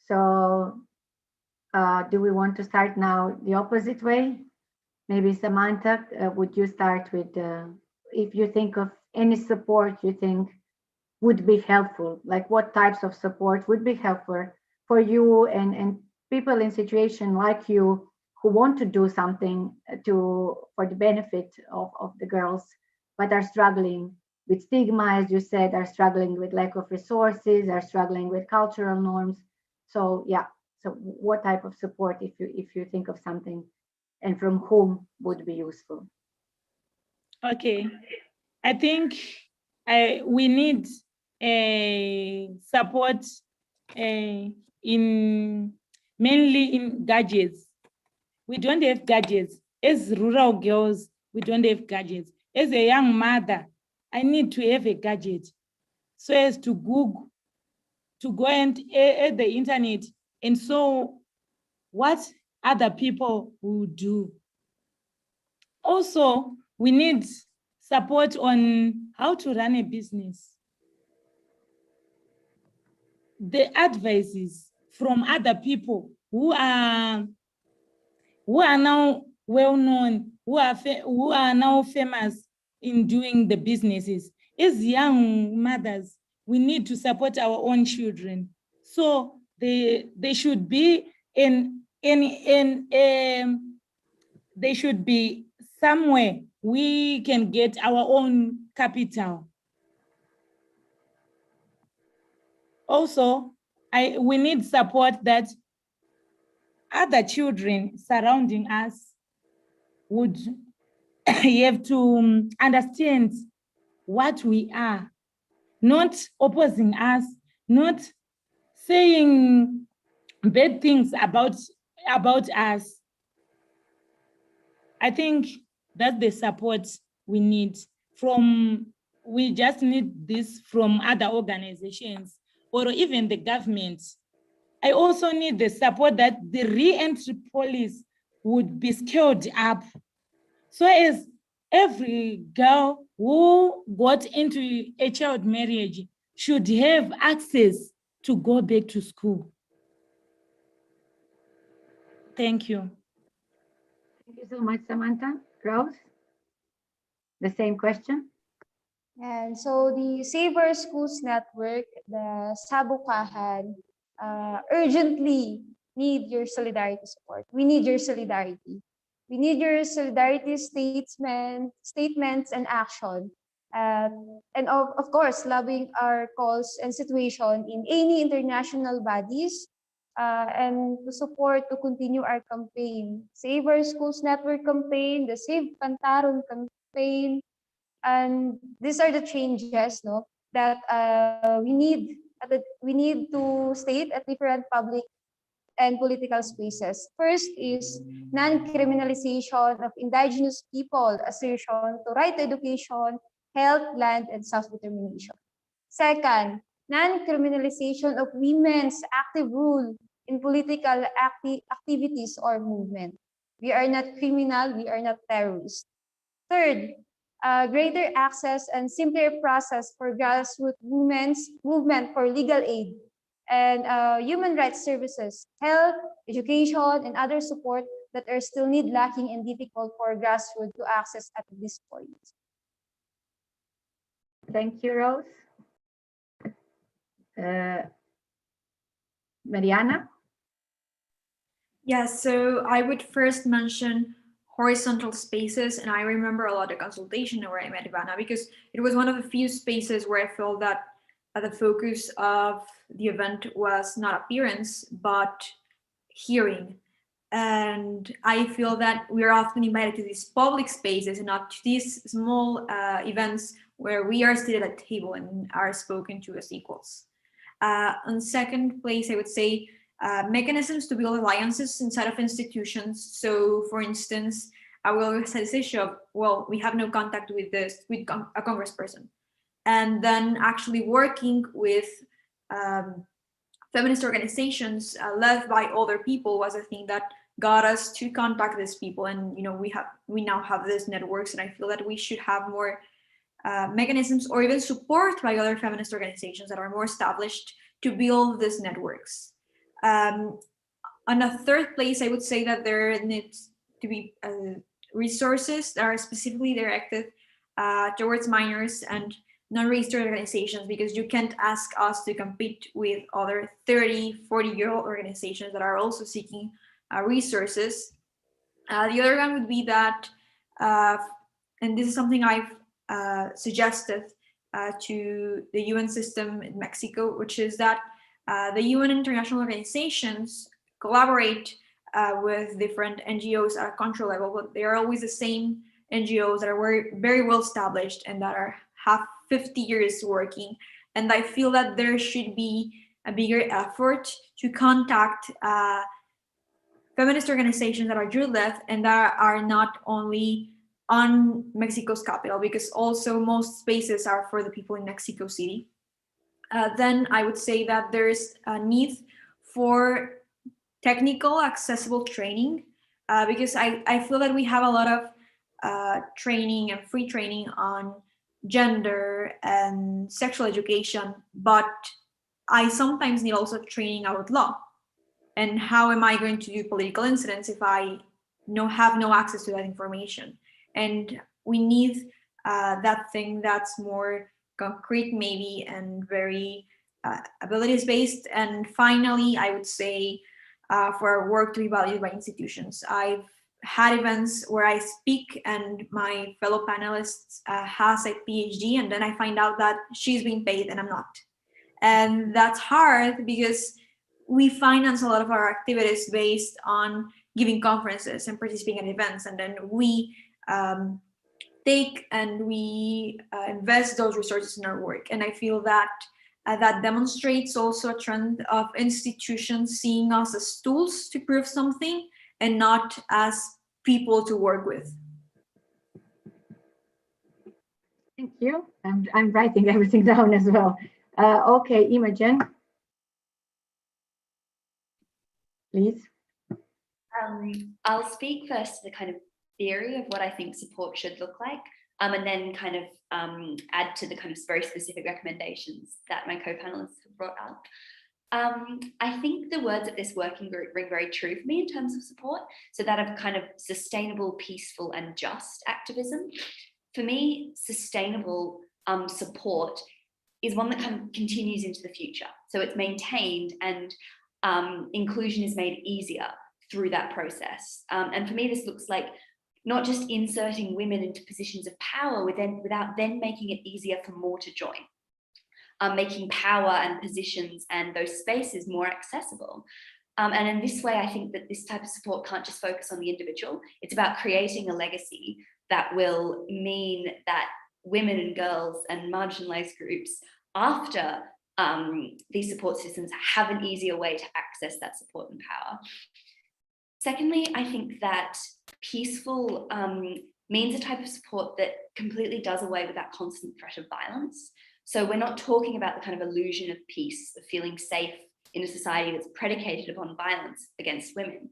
So do we want to start now the opposite way? Maybe Samantha, would you start with, if you think of any support you think would be helpful, like what types of support would be helpful for you and people in situation like you who want to do something for the benefit of the girls, but are struggling with stigma, as you said, are struggling with lack of resources, are struggling with cultural norms. So yeah, so what type of support, if you think of something, and from whom would be useful? Okay, I think we need support mainly in gadgets. We don't have gadgets. As rural girls, we don't have gadgets. As a young mother, I need to have a gadget so as to Google, to go and at the internet, and so what other people will do. Also, we need support on how to run a business. The advice is from other people who are now well known, who are now famous in doing the businesses. As young mothers, we need to support our own children. So they should be they should be somewhere we can get our own capital. Also, we need support that other children surrounding us would have to understand what we are, not opposing us, not saying bad things about us. I think that's the support we need we just need this from other organizations or even the government. I also need the support that the re-entry police would be scaled up. So as every girl who got into a child marriage should have access to go back to school. Thank you. Thank you so much, Samantha. Rose, the same question. And so the Save Our Schools Network, the Sabukahan, urgently need your solidarity support. We need your solidarity. We need your solidarity statements and action. And of course, lobbying our cause and situation in any international bodies, and to continue our campaign. Save Our Schools Network campaign, the Save Pantaron campaign, and these are the changes, no, that we need to state at different public and political spaces. First is non-criminalization of indigenous people, assertion to right to education, health, land, and self-determination. Second, non-criminalization of women's active role in political activities or movement. We are not criminal, we are not terrorists. Third, greater access and simpler process for grassroots women's movement for legal aid and human rights services, health, education, and other support that are still lacking and difficult for grassroots to access at this point. Thank you, Rose. Mariana? Yes, so I would first mention horizontal spaces, and I remember a lot of consultation where I met Ivana because it was one of the few spaces where I felt that the focus of the event was not appearance, but hearing. And I feel that we are often invited to these public spaces and not to these small events where we are seated at a table and are spoken to as equals. On second place, I would say mechanisms to build alliances inside of institutions. So for instance, I will always have this issue of, well, we have no contact with a congressperson. And then actually working with feminist organizations led by other people was a thing that got us to contact these people. And we now have these networks, and I feel that we should have more mechanisms or even support by other feminist organizations that are more established to build these networks. On a third place, I would say that there needs to be resources that are specifically directed towards minors and non-registered organizations, because you can't ask us to compete with other 30, 40-year-old organizations that are also seeking resources. The other one would be that, and this is something I've suggested to the UN system in Mexico, which is that the UN international organizations collaborate with different NGOs at a country level, but they are always the same NGOs that are very well established and that have 50 years working. And I feel that there should be a bigger effort to contact feminist organizations that are Jew-led and that are not only on Mexico's capital, because also most spaces are for the people in Mexico City. Then I would say that there's a need for technical accessible training, because I feel that we have a lot of training and free training on gender and sexual education, but I sometimes need also training about law. And how am I going to do political incidents if I have no access to that information? And we need that thing that's more concrete maybe and very abilities based. And finally, I would say for our work to be valued by institutions. I've had events where I speak and my fellow panelists has a PhD, and then I find out that she's being paid and I'm not. And that's hard because we finance a lot of our activities based on giving conferences and participating in events, and then we take and we invest those resources in our work. And I feel that that demonstrates also a trend of institutions seeing us as tools to prove something and not as people to work with. Thank you. I'm writing everything down as well. Okay, Imogen, please. I'll speak first to the kind of theory of what I think support should look like, and then kind of add to the kind of very specific recommendations that my co-panelists have brought up. I think the words at this working group ring very true for me in terms of support. So that of kind of sustainable, peaceful, and just activism. For me, sustainable support is one that kind of continues into the future. So it's maintained and inclusion is made easier through that process. And for me, this looks like not just inserting women into positions of power without then making it easier for more to join. Making power and positions and those spaces more accessible. And in this way, I think that this type of support can't just focus on the individual. It's about creating a legacy that will mean that women and girls and marginalized groups after these support systems have an easier way to access that support and power. Secondly, I think that peaceful means a type of support that completely does away with that constant threat of violence. So we're not talking about the kind of illusion of peace, of feeling safe in a society that's predicated upon violence against women.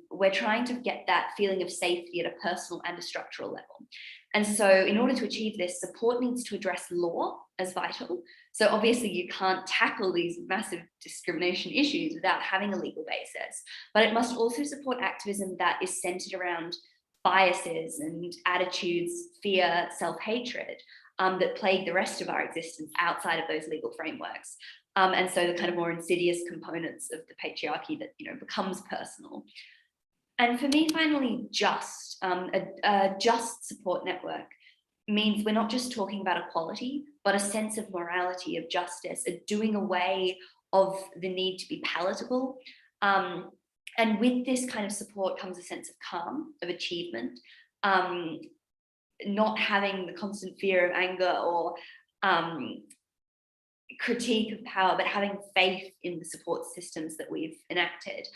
We're trying to get that feeling of safety at a personal and a structural level. And so in order to achieve this, support needs to address law as vital. So obviously you can't tackle these massive discrimination issues without having a legal basis, but it must also support activism that is centered around biases and attitudes, fear, self-hatred, that plague the rest of our existence outside of those legal frameworks. And so the kind of more insidious components of the patriarchy that, becomes personal. And for me, finally, a just support network means we're not just talking about equality, but a sense of morality, of justice, a doing away of the need to be palatable. And with this kind of support comes a sense of calm, of achievement, not having the constant fear of anger or critique of power, but having faith in the support systems that we've enacted.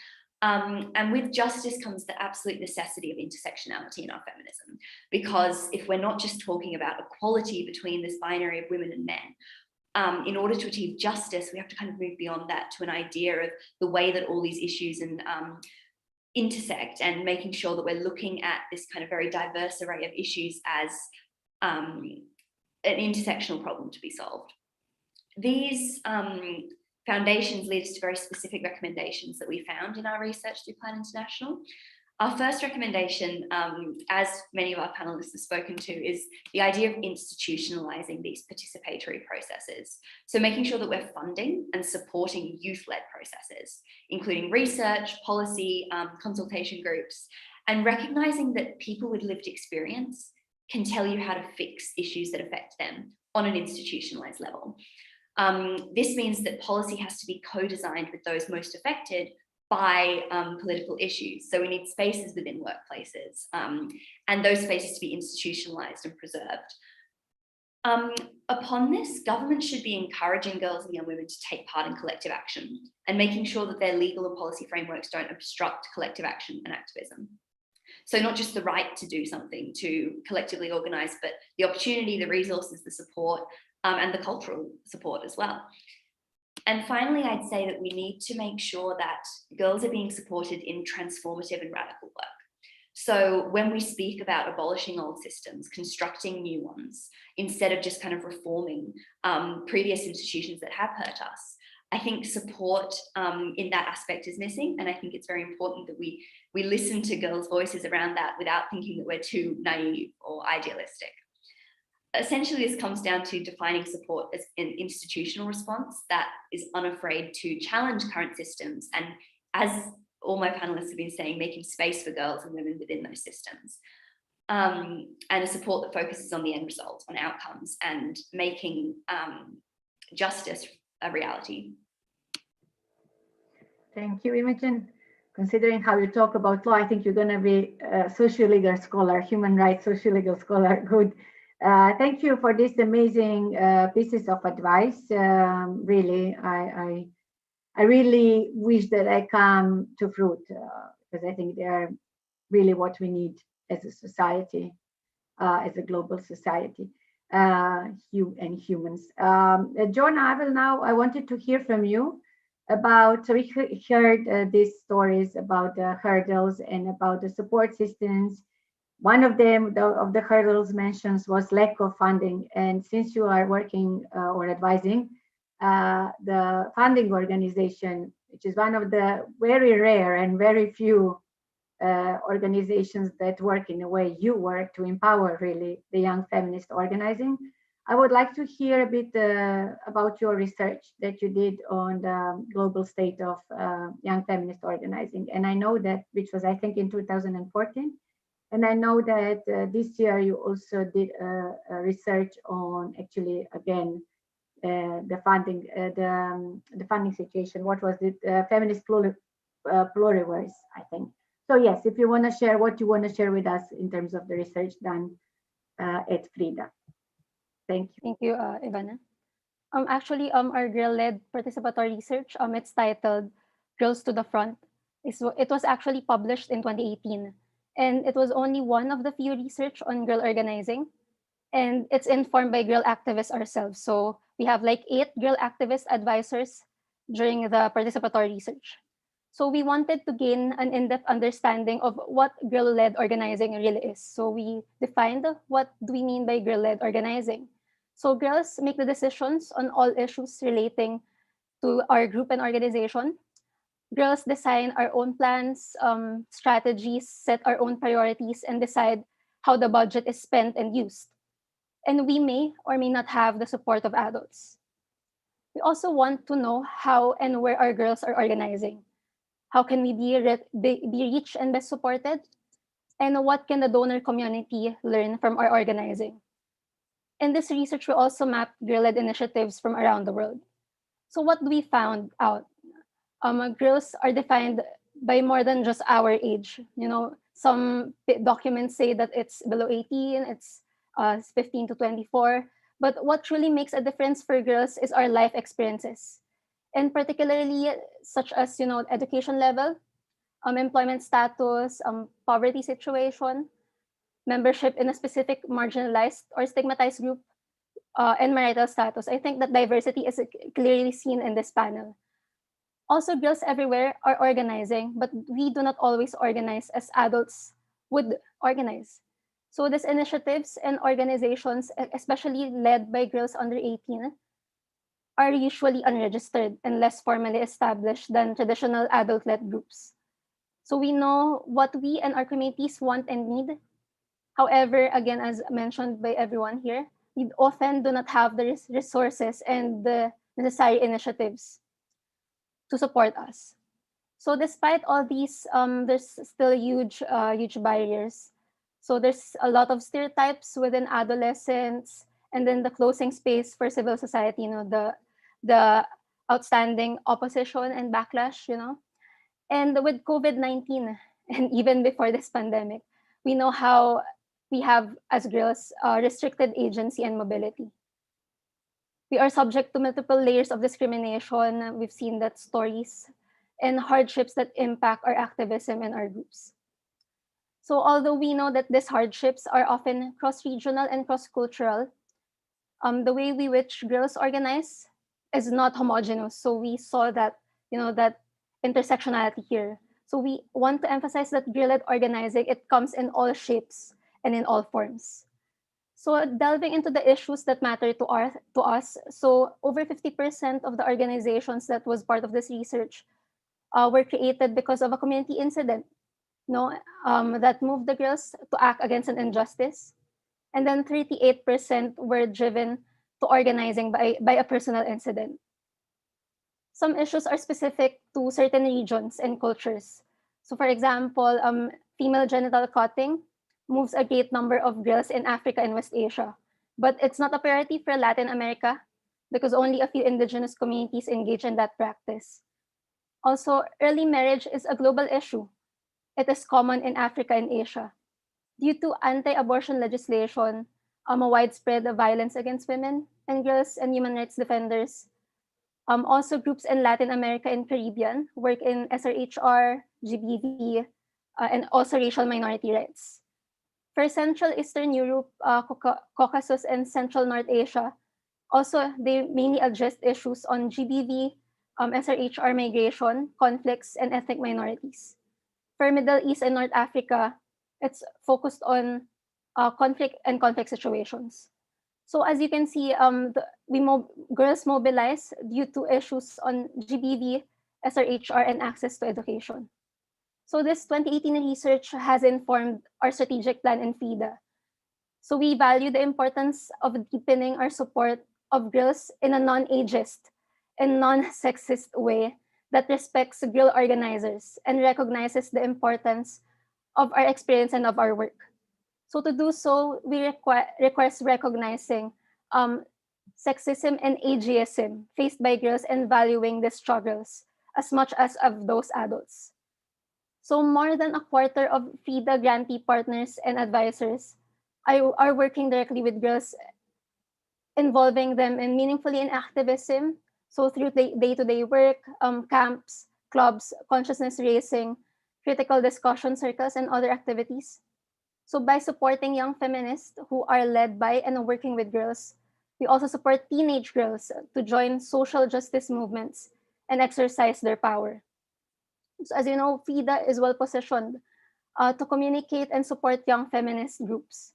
And with justice comes the absolute necessity of intersectionality in our feminism, because if we're not just talking about equality between this binary of women and men, in order to achieve justice, we have to kind of move beyond that to an idea of the way that all these issues intersect, and making sure that we're looking at this kind of very diverse array of issues as an intersectional problem to be solved. These foundations lead us to very specific recommendations that we found in our research through Plan International. Our first recommendation, as many of our panelists have spoken to, is the idea of institutionalizing these participatory processes. So making sure that we're funding and supporting youth-led processes, including research, policy, consultation groups, and recognizing that people with lived experience can tell you how to fix issues that affect them on an institutionalized level. This means that policy has to be co-designed with those most affected by political issues. So we need spaces within workplaces, and those spaces to be institutionalized and preserved. Upon this, government should be encouraging girls and young women to take part in collective action and making sure that their legal and policy frameworks don't obstruct collective action and activism. So not just the right to do something, to collectively organize, but the opportunity, the resources, the support, and the cultural support as well. And finally, I'd say that we need to make sure that girls are being supported in transformative and radical work. So when we speak about abolishing old systems, constructing new ones, instead of just kind of reforming previous institutions that have hurt us, I think support in that aspect is missing, and I think it's very important that we listen to girls' voices around that without thinking that we're too naive or idealistic. Essentially, this comes down to defining support as an institutional response that is unafraid to challenge current systems, and as all my panelists have been saying, making space for girls and women within those systems. And a support that focuses on the end result, on outcomes, and making justice a reality. Thank you, Imogen. Considering how you talk about law, I think you're going to be a sociolegal scholar, human rights sociolegal scholar. Good. Thank you for this amazing pieces of advice. Really, I really wish that I come to fruit because I think they are really what we need as a society, as a global society. And humans. John, I wanted to hear from you about, so we heard these stories about the hurdles and about the support systems. One of them, of the hurdles mentions was lack of funding. And since you are working or advising the funding organization, which is one of the very rare and very few organizations that work in the way you work to empower really the young feminist organizing. I would like to hear a bit about your research that you did on the global state of young feminist organizing. And I know that, which was I think in 2014. And I know that this year you also did a research on actually, again, the funding, the funding situation. What was it? Feminist pluriverse, I think. So yes, if you want to share what you want to share with us in terms of the research done at Frida. Thank you. Thank you, Ivana. Actually, our girl-led participatory research, it's titled Girls to the Front. It was actually published in 2018. And it was only one of the few research on girl organizing. And it's informed by girl activists ourselves. So we have like 8 girl activist advisors during the participatory research. So we wanted to gain an in-depth understanding of what girl-led organizing really is. So we defined what do we mean by girl-led organizing. So girls make the decisions on all issues relating to our group and organization. Girls design our own plans, strategies, set our own priorities, and decide how the budget is spent and used. And we may or may not have the support of adults. We also want to know how and where our girls are organizing. How can we be reached and best supported? And what can the donor community learn from our organizing? In this research, we also mapped girl-led initiatives from around the world. So what we found out? Girls are defined by more than just our age. You know, some documents say that it's below 18, it's 15 to 24. But what truly makes a difference for girls is our life experiences. And particularly such as, you know, education level, employment status, poverty situation, membership in a specific marginalized or stigmatized group, and marital status. I think that diversity is clearly seen in this panel. Also, girls everywhere are organizing, but we do not always organize as adults would organize. So these initiatives and organizations, especially led by girls under 18, are usually unregistered and less formally established than traditional adult-led groups. So we know what we and our communities want and need. However, again, as mentioned by everyone here, we often do not have the resources and the necessary initiatives to support us. So despite all these, there's still huge barriers. So there's a lot of stereotypes within adolescents, and then the closing space for civil society, you know, the outstanding opposition and backlash, you know. And with COVID-19, and even before this pandemic, we know how we have, as girls, restricted agency and mobility. We are subject to multiple layers of discrimination. We've seen that stories and hardships that impact our activism and our groups. So although we know that these hardships are often cross-regional and cross-cultural, the way we which girls organize is not homogeneous. So we saw that, you know, that intersectionality here. So we want to emphasize that girl-led organizing, it comes in all shapes and in all forms. So delving into the issues that matter to us, so over 50% of the organizations that was part of this research were created because of a community incident, that moved the girls to act against an injustice. And then 38% were driven to organizing by a personal incident. Some issues are specific to certain regions and cultures. So for example, female genital cutting moves a great number of girls in Africa and West Asia, but it's not a priority for Latin America because only a few indigenous communities engage in that practice. Also, early marriage is a global issue. It is common in Africa and Asia. Due to anti-abortion legislation, a widespread violence against women and girls and human rights defenders. Also, groups in Latin America and Caribbean work in SRHR, GBV, and also racial minority rights. For Central Eastern Europe, Caucasus, and Central North Asia, also they mainly addressed issues on GBV, SRHR migration, conflicts, and ethnic minorities. For Middle East and North Africa, it's focused on conflict and conflict situations. So as you can see, girls mobilize due to issues on GBV, SRHR, and access to education. So this 2018 research has informed our strategic plan in FIDA. So we value the importance of deepening our support of girls in a non-ageist and non-sexist way that respects girl organizers and recognizes the importance of our experience and of our work. So to do so, we requires recognizing sexism and ageism faced by girls and valuing the struggles as much as of those adults. So more than a quarter of FIDA grantee partners and advisors are working directly with girls, involving them meaningfully in activism. So through day-to-day work, camps, clubs, consciousness raising, critical discussion circles, and other activities. So by supporting young feminists who are led by and working with girls, we also support teenage girls to join social justice movements and exercise their power. So as you know, FIDA is well positioned to communicate and support young feminist groups.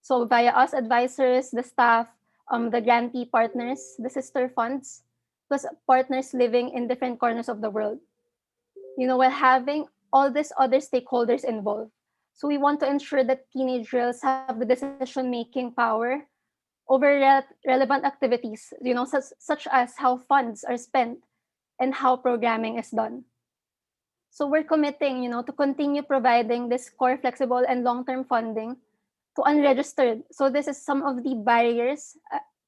So via us advisors, the staff, the grantee partners, the sister funds, plus partners living in different corners of the world. While having all these other stakeholders involved. So we want to ensure that teenage girls have the decision-making power over relevant activities, such as how funds are spent and how programming is done. So we're committing, to continue providing this core, flexible, and long-term funding to unregistered. So this is some of the barriers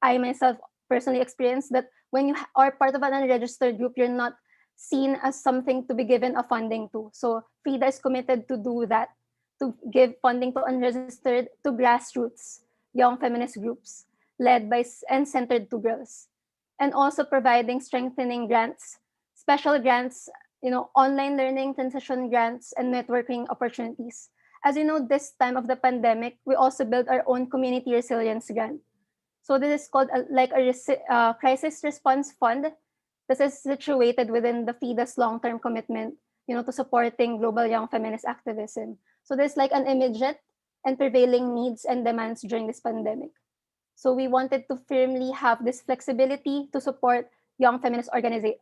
I myself personally experienced, that when you are part of an unregistered group, you're not seen as something to be given a funding to. So FIDA is committed to do that, to give funding to unregistered, to grassroots young feminist groups led by and centered to girls, and also providing strengthening grants, special grants, online learning, transition grants, and networking opportunities. As you know, this time of the pandemic, we also built our own community resilience grant. So this is called a crisis response fund. This is situated within the FIDA's long-term commitment, to supporting global young feminist activism. So there's like an immediate and prevailing needs and demands during this pandemic. So we wanted to firmly have this flexibility to support young feminist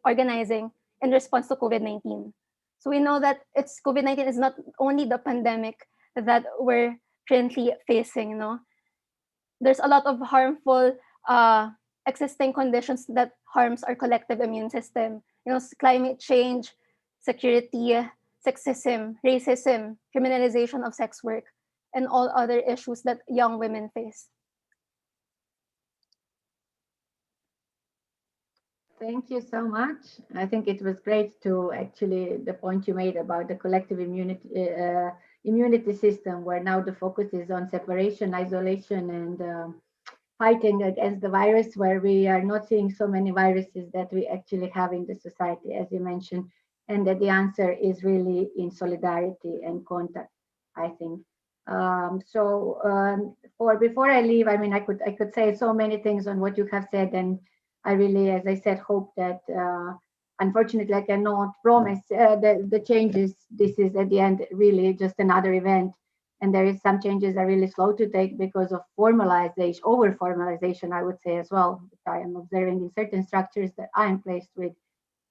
organizing in response to COVID-19. So we know that COVID-19 is not only the pandemic that we're currently facing. There's a lot of harmful existing conditions that harms our collective immune system. Climate change, security, sexism, racism, criminalization of sex work, and all other issues that young women face. Thank you so much. I think it was great to actually, the point you made about the collective immunity system, where now the focus is on separation, isolation, and fighting against the virus, where we are not seeing so many viruses that we actually have in the society, as you mentioned, and that the answer is really in solidarity and contact, I think. Before I leave, I mean, I could say so many things on what you have said, and I really, as I said, hope that unfortunately I cannot promise the changes. This is at the end really just another event, and there is some changes are really slow to take because of formalization, over formalization, I would say as well, which I am observing in certain structures that I am placed with.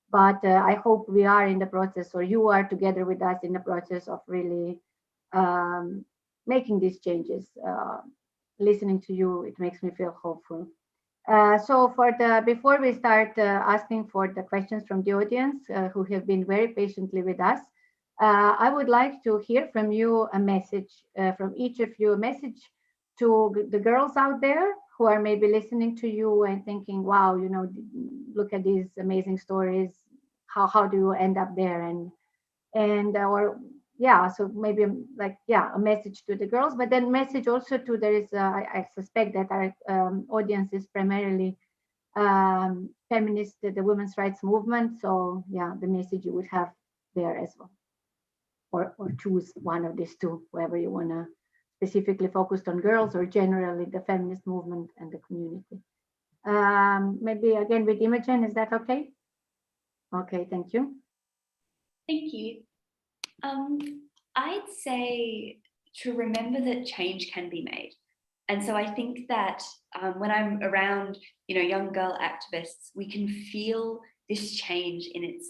But I hope we are in the process, or you are together with us in the process of really making these changes. Listening to you, it makes me feel hopeful. So before we start asking for the questions from the audience who have been very patiently with us, I would like to hear from you a message, from each of you, a message to the girls out there who are maybe listening to you and thinking, wow, you know, look at these amazing stories. How do you end up there? Or yeah, so maybe like, yeah, a message to the girls, but then message also to, there is, I suspect that our audience is primarily feminist, the women's rights movement. So yeah, the message you would have there as well. Or choose one of these two, whoever you want to specifically focus on girls or generally the feminist movement and the community. Maybe again with Imogen, is that okay? Okay, thank you. Thank you. I'd say to remember that change can be made. And so I think that when I'm around, you know, young girl activists, we can feel this change in its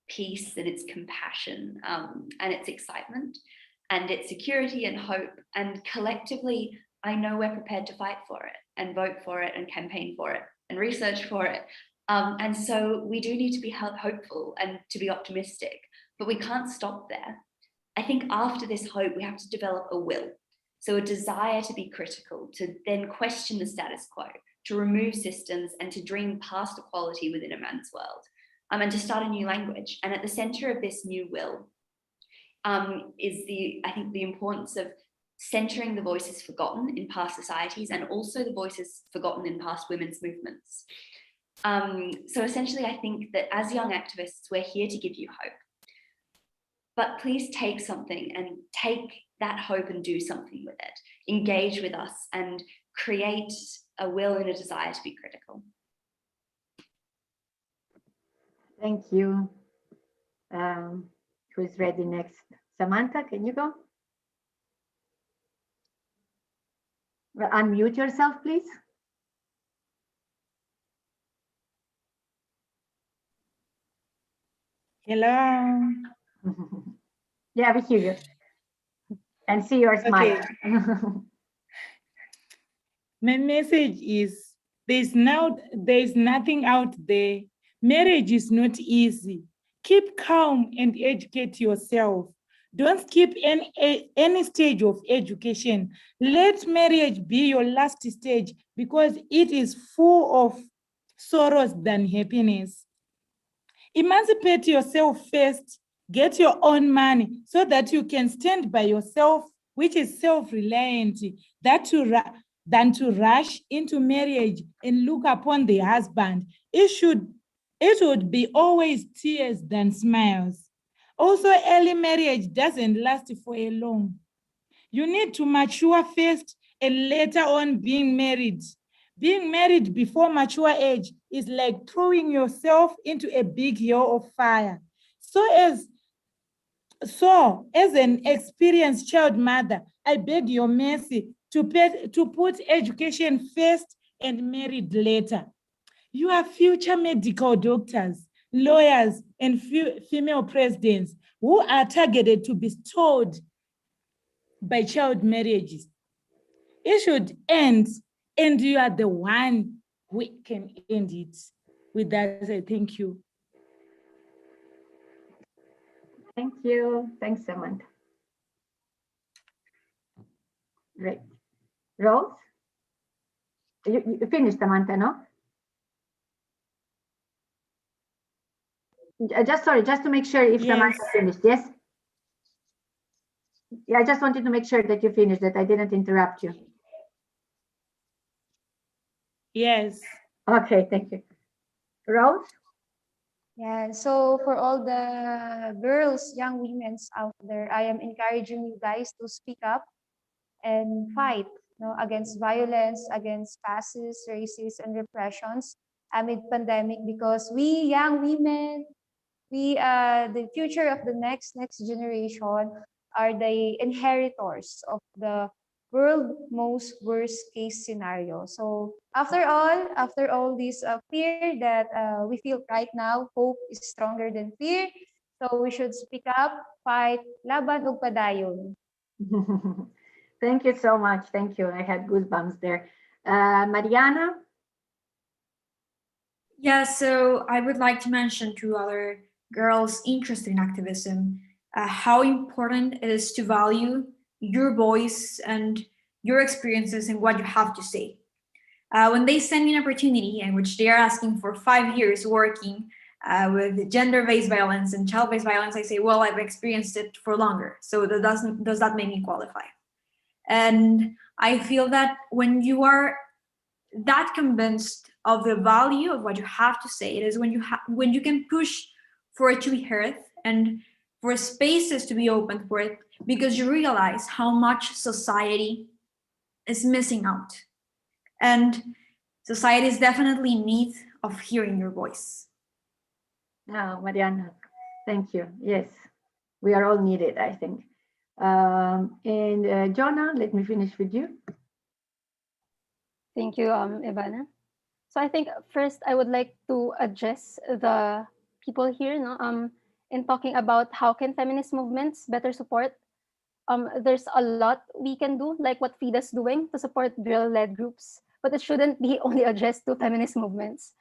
peace and its compassion and its excitement and its security and hope. And collectively, I know we're prepared to fight for it and vote for it and campaign for it and research for it. And so we do need to be hopeful and to be optimistic, but we can't stop there. I think after this hope, we have to develop a will. So a desire to be critical, to then question the status quo, to remove systems and to dream past equality within a man's world. And to start a new language. And at the center of this new will is I think the importance of centering the voices forgotten in past societies and also the voices forgotten in past women's movements. So essentially, I think that as young activists, we're here to give you hope. But please take something and take that hope and do something with it. Engage with us and create a will and a desire to be critical. Thank you. Who's ready next? Samantha, can you go? Well, unmute yourself, please. Hello. Yeah, we hear you. And see your smile. Okay. My message is there's nothing out there. Marriage is not easy. Keep calm and educate yourself. Don't skip any stage of education. Let marriage be your last stage because it is full of sorrows than happiness. Emancipate yourself first. Get your own money so that you can stand by yourself, which is self-reliant, than to rush into marriage and look upon the husband. It would be always tears than smiles. Also, early marriage doesn't last for a long. You need to mature first and later on being married. Being married before mature age is like throwing yourself into a big hill of fire. So as an experienced child mother, I beg your mercy to put education first and married later. You are future medical doctors, lawyers, and female presidents who are targeted to be stalled by child marriages. It should end, and you are the one who can end it. With that, I say thank you. Thank you. Thanks, Samantha. Great. Rose? You finished, Samantha, no? Just to make sure if Yes. Samantha finished, yes? Yeah, I just wanted to make sure that you finished, that I didn't interrupt you. Yes. Okay, thank you. Rose? Yeah, so for all the girls, young women out there, I am encouraging you guys to speak up and fight, against violence, against fascists, racists, and repressions amid pandemic, because we young women, we the future of the next generation, are the inheritors of the world most worst case scenario. So after all this fear that we feel right now, hope is stronger than fear. So we should speak up, fight, laban ug padayon. Thank you so much. Thank you. I had goosebumps there. Mariana? Yeah, so I would like to mention to other girls interested in activism how important it is to value your voice and your experiences and what you have to say. When they send me an opportunity in which they are asking for 5 years working with gender-based violence and child-based violence, I say, well, I've experienced it for longer. So does that make me qualify? And I feel that when you are that convinced of the value of what you have to say, it is when you can push for it to be heard and for spaces to be open for it, because you realize how much society is missing out. And society is definitely in need of hearing your voice. No, Mariana, thank you. Yes, we are all needed, I think. And Jonah, let me finish with you. Thank you, Ivana. So I think first I would like to address the people here, no, in talking about how can feminist movements better support. There's a lot we can do, like what FIDA's doing to support girl-led groups, but it shouldn't be only addressed to feminist movements.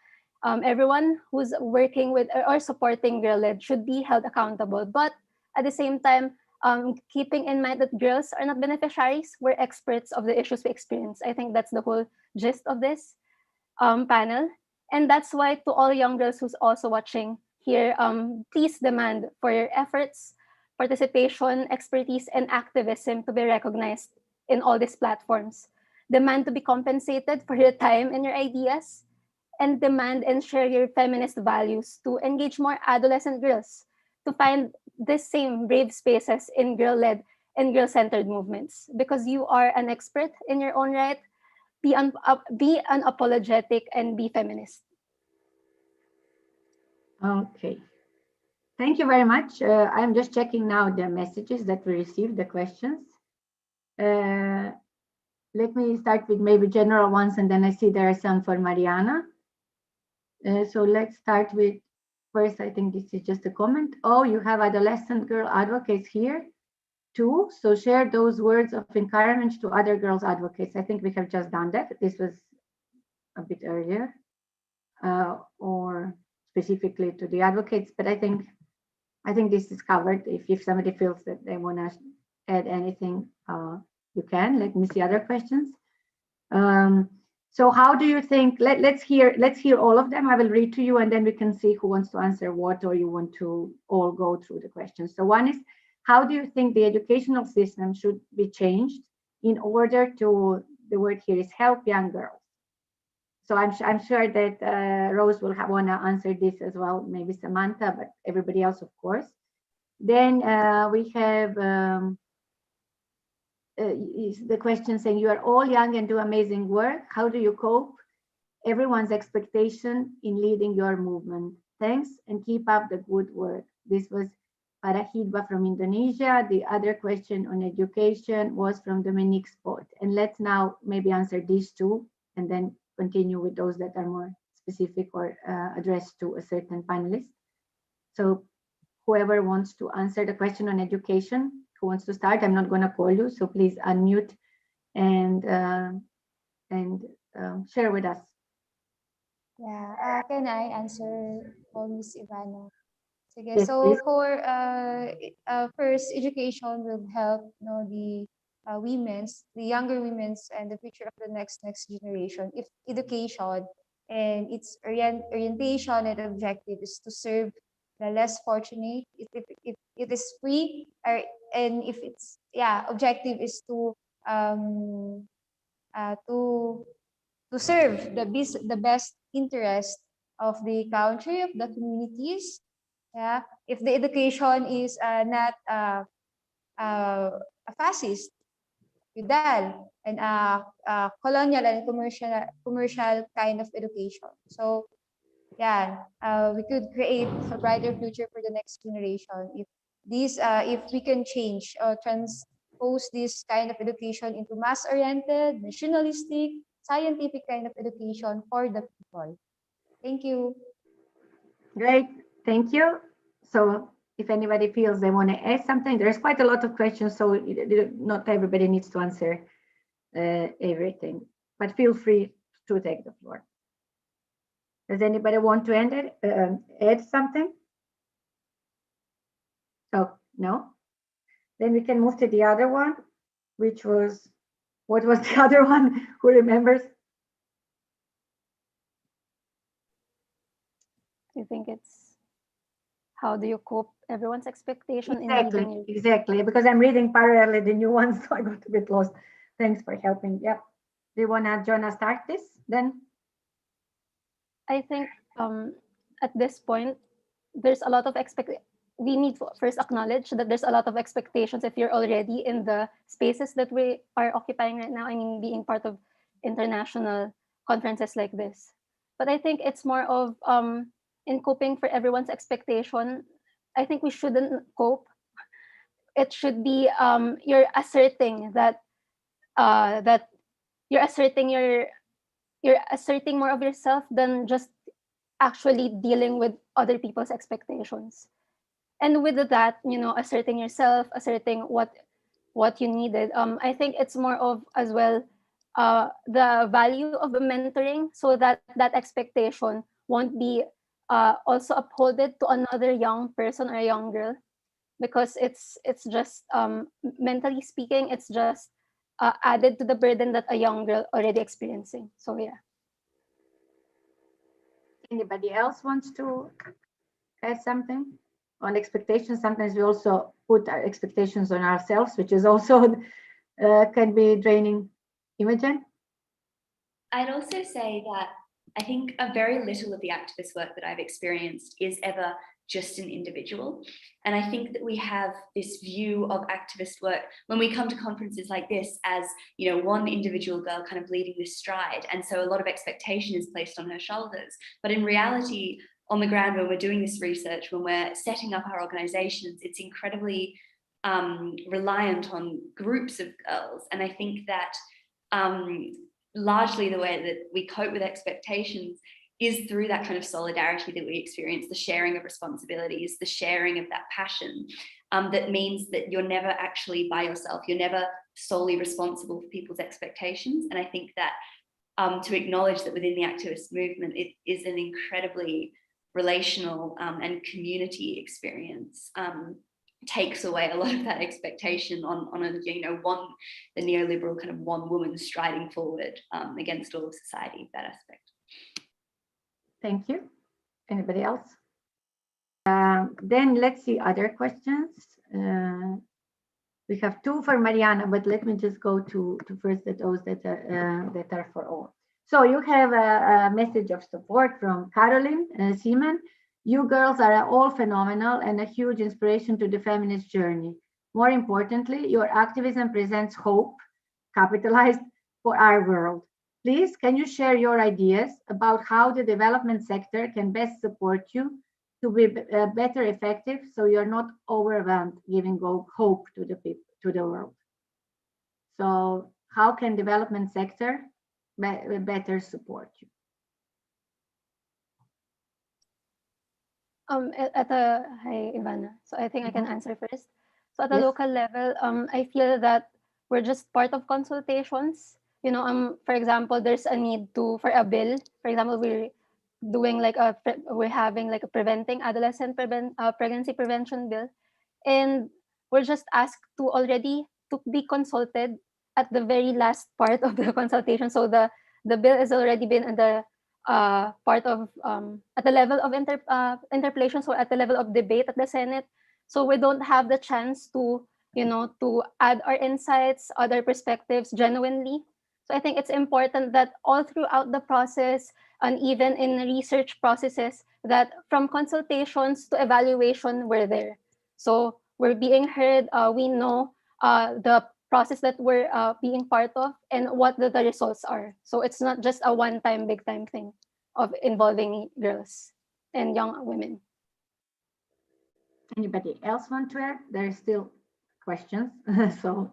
Everyone who's working with or supporting girl-led should be held accountable, but at the same time, keeping in mind that girls are not beneficiaries, we're experts of the issues we experience. I think that's the whole gist of this panel. And that's why to all young girls who's also watching here, please demand for your efforts, participation, expertise, and activism to be recognized in all these platforms. Demand to be compensated for your time and your ideas, and demand and share your feminist values to engage more adolescent girls to find the same brave spaces in girl-led and girl-centered movements. Because you are an expert in your own right, be unapologetic and be feminist. Okay. Thank you very much. I'm just checking now the messages that we received, the questions. Let me start with maybe general ones, and then I see there are some for Mariana. So let's start with, first, I think this is just a comment. Oh, you have adolescent girl advocates here too. So share those words of encouragement to other girls advocates. I think we have just done that. This was a bit earlier, or specifically to the advocates, but I think this is covered. If somebody feels that they want to add anything, you can. Let me see other questions. So how do you think, let's hear all of them. I will read to you and then we can see who wants to answer what, or you want to all go through the questions. So one is, how do you think the educational system should be changed in order to, the word here is help young girls? So I'm sure that Rose will want to answer this as well, maybe Samantha, but everybody else, of course. Then we have is the question saying, you are all young and do amazing work. How do you cope? Everyone's expectation in leading your movement. Thanks and keep up the good work. This was Parahidwa from Indonesia. The other question on education was from Dominique Sport. And let's now maybe answer these two and then continue with those that are more specific or addressed to a certain panelist. So whoever wants to answer the question on education, who wants to start? I'm not going to call you, so please unmute and share with us. Yeah, can I answer for Miss Ivana? Sige, Yes, so please. for first, education will help the younger women's and the future of the next generation. If education and its orientation and objective is to serve the less fortunate, if it is free, and if its objective is to serve the best interest of the country, of the communities. Yeah, if the education is not a fascist, feudal, and colonial and commercial kind of education. So yeah, we could create a brighter future for the next generation if This, if we can change, transpose this kind of education into mass-oriented, nationalistic, scientific kind of education for the people. Thank you. Great, thank you. So if anybody feels they want to add something, there's quite a lot of questions, so not everybody needs to answer everything, but feel free to take the floor. Does anybody want to add something? Oh, no? Then we can move to the other one, which was, what was the other one? Who remembers? I think it's how do you cope everyone's expectation in Exactly, reading exactly. Because I'm reading parallelly the new ones, so I got a bit lost. Thanks for helping. Yep. Do you want to, Jonah, start this then? I think at this point, there's a lot of we need to first acknowledge that there's a lot of expectations if you're already in the spaces that we are occupying right now. I mean, being part of international conferences like this. But I think it's more of in coping for everyone's expectation, I think we shouldn't cope. It should be you're asserting that that you're asserting you're asserting more of yourself than just actually dealing with other people's expectations. And with that, you know, asserting yourself, asserting what you needed. I think it's more of as well the value of mentoring, so that that expectation won't be also upholded to another young person or a young girl, because it's just mentally speaking, it's just added to the burden that a young girl already experiencing. So yeah. Anybody else wants to add something on expectations? Sometimes we also put our expectations on ourselves, which is also can be draining. Imogen? I'd also say that I think a very little of the activist work that I've experienced is ever just an individual. And I think that we have this view of activist work when we come to conferences like this as, you know, one individual girl kind of leading this stride. And so a lot of expectation is placed on her shoulders. But in reality, on the ground, when we're doing this research, when we're setting up our organizations, it's incredibly reliant on groups of girls. And I think that largely the way that we cope with expectations is through that kind of solidarity that we experience, the sharing of responsibilities, the sharing of that passion, that means that you're never actually by yourself. You're never solely responsible for people's expectations. And I think that to acknowledge that within the activist movement, it is an incredibly relational and community experience, takes away a lot of that expectation on a, you know, the neoliberal kind of one woman striding forward against all of society, that aspect. Thank you. Anybody else? Then let's see other questions. We have two for Mariana, but let me just go to first those that are for all. So you have a message of support from Caroline Seaman. You girls are all phenomenal and a huge inspiration to the feminist journey. More importantly, your activism presents hope, capitalized, for our world. Please, can you share your ideas about how the development sector can best support you to be better effective, so you're not overwhelmed, giving hope to the people, to the world? So how can development sector better support you? Hi Ivana. So I think I can answer first. So at the Yes. local level, I feel that we're just part of consultations. You know, for example, there's a need for a bill. For example, we're doing we're having like a preventing adolescent pregnancy prevention bill, and we're just asked to be consulted at the very last part of the consultation. So the bill has already been in the part of at the level of interpellation, so at the level of debate at the Senate. So we don't have the chance to, you know, to add our insights, other perspectives genuinely. So I think it's important that all throughout the process, and even in research processes, that from consultations to evaluation, we're there. So we're being heard. We know the process that we're being part of and what the results are. So it's not just a one-time, big-time thing of involving girls and young women. Anybody else want to add? There are still questions. So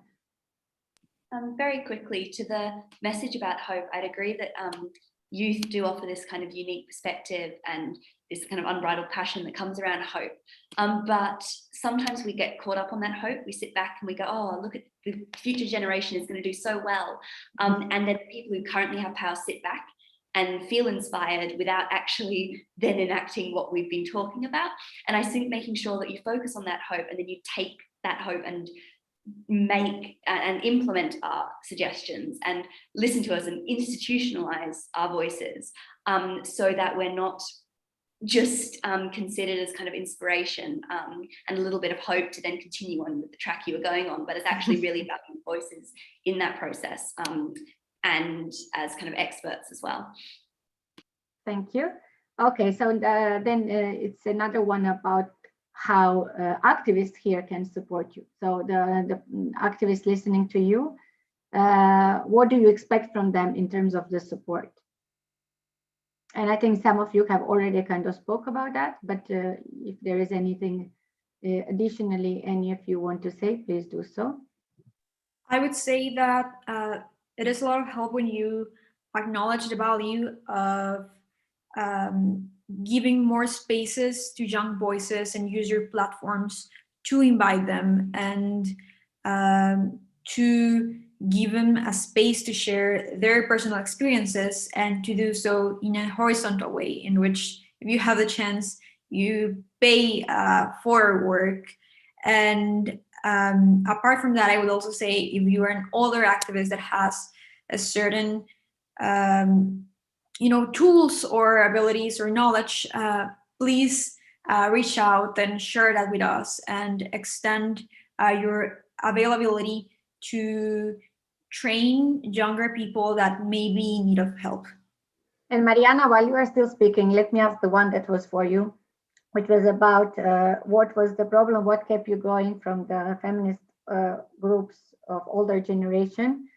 Very quickly, to the message about hope, I'd agree that youth do offer this kind of unique perspective and this kind of unbridled passion that comes around hope. But sometimes we get caught up on that hope. We sit back and we go, oh, look at the future generation is going to do so well. And then people who currently have power sit back and feel inspired without actually then enacting what we've been talking about. And I think making sure that you focus on that hope and then you take that hope and make and implement our suggestions and listen to us and institutionalize our voices, so that we're not just considered as kind of inspiration and a little bit of hope to then continue on with the track you were going on, but it's actually really valued voices in that process, and as kind of experts as well. thank you. Okay, so then it's another one about how activists here can support you. So the activists listening to you, what do you expect from them in terms of the support? And I think some of you have already kind of spoke about that, but if there is anything additionally any of you want to say, please do so. I would say that it is a lot of help when you acknowledge the value of giving more spaces to young voices and use your platforms to invite them and to give them a space to share their personal experiences, and to do so in a horizontal way in which, if you have the chance, you pay for work. And apart from that, I would also say, if you are an older activist that has a certain tools or abilities or knowledge, please reach out and share that with us and extend your availability to train younger people that may be in need of help. And Mariana, while you are still speaking, let me ask the one that was for you, which was about what was the problem, what kept you going from the feminist groups of older generation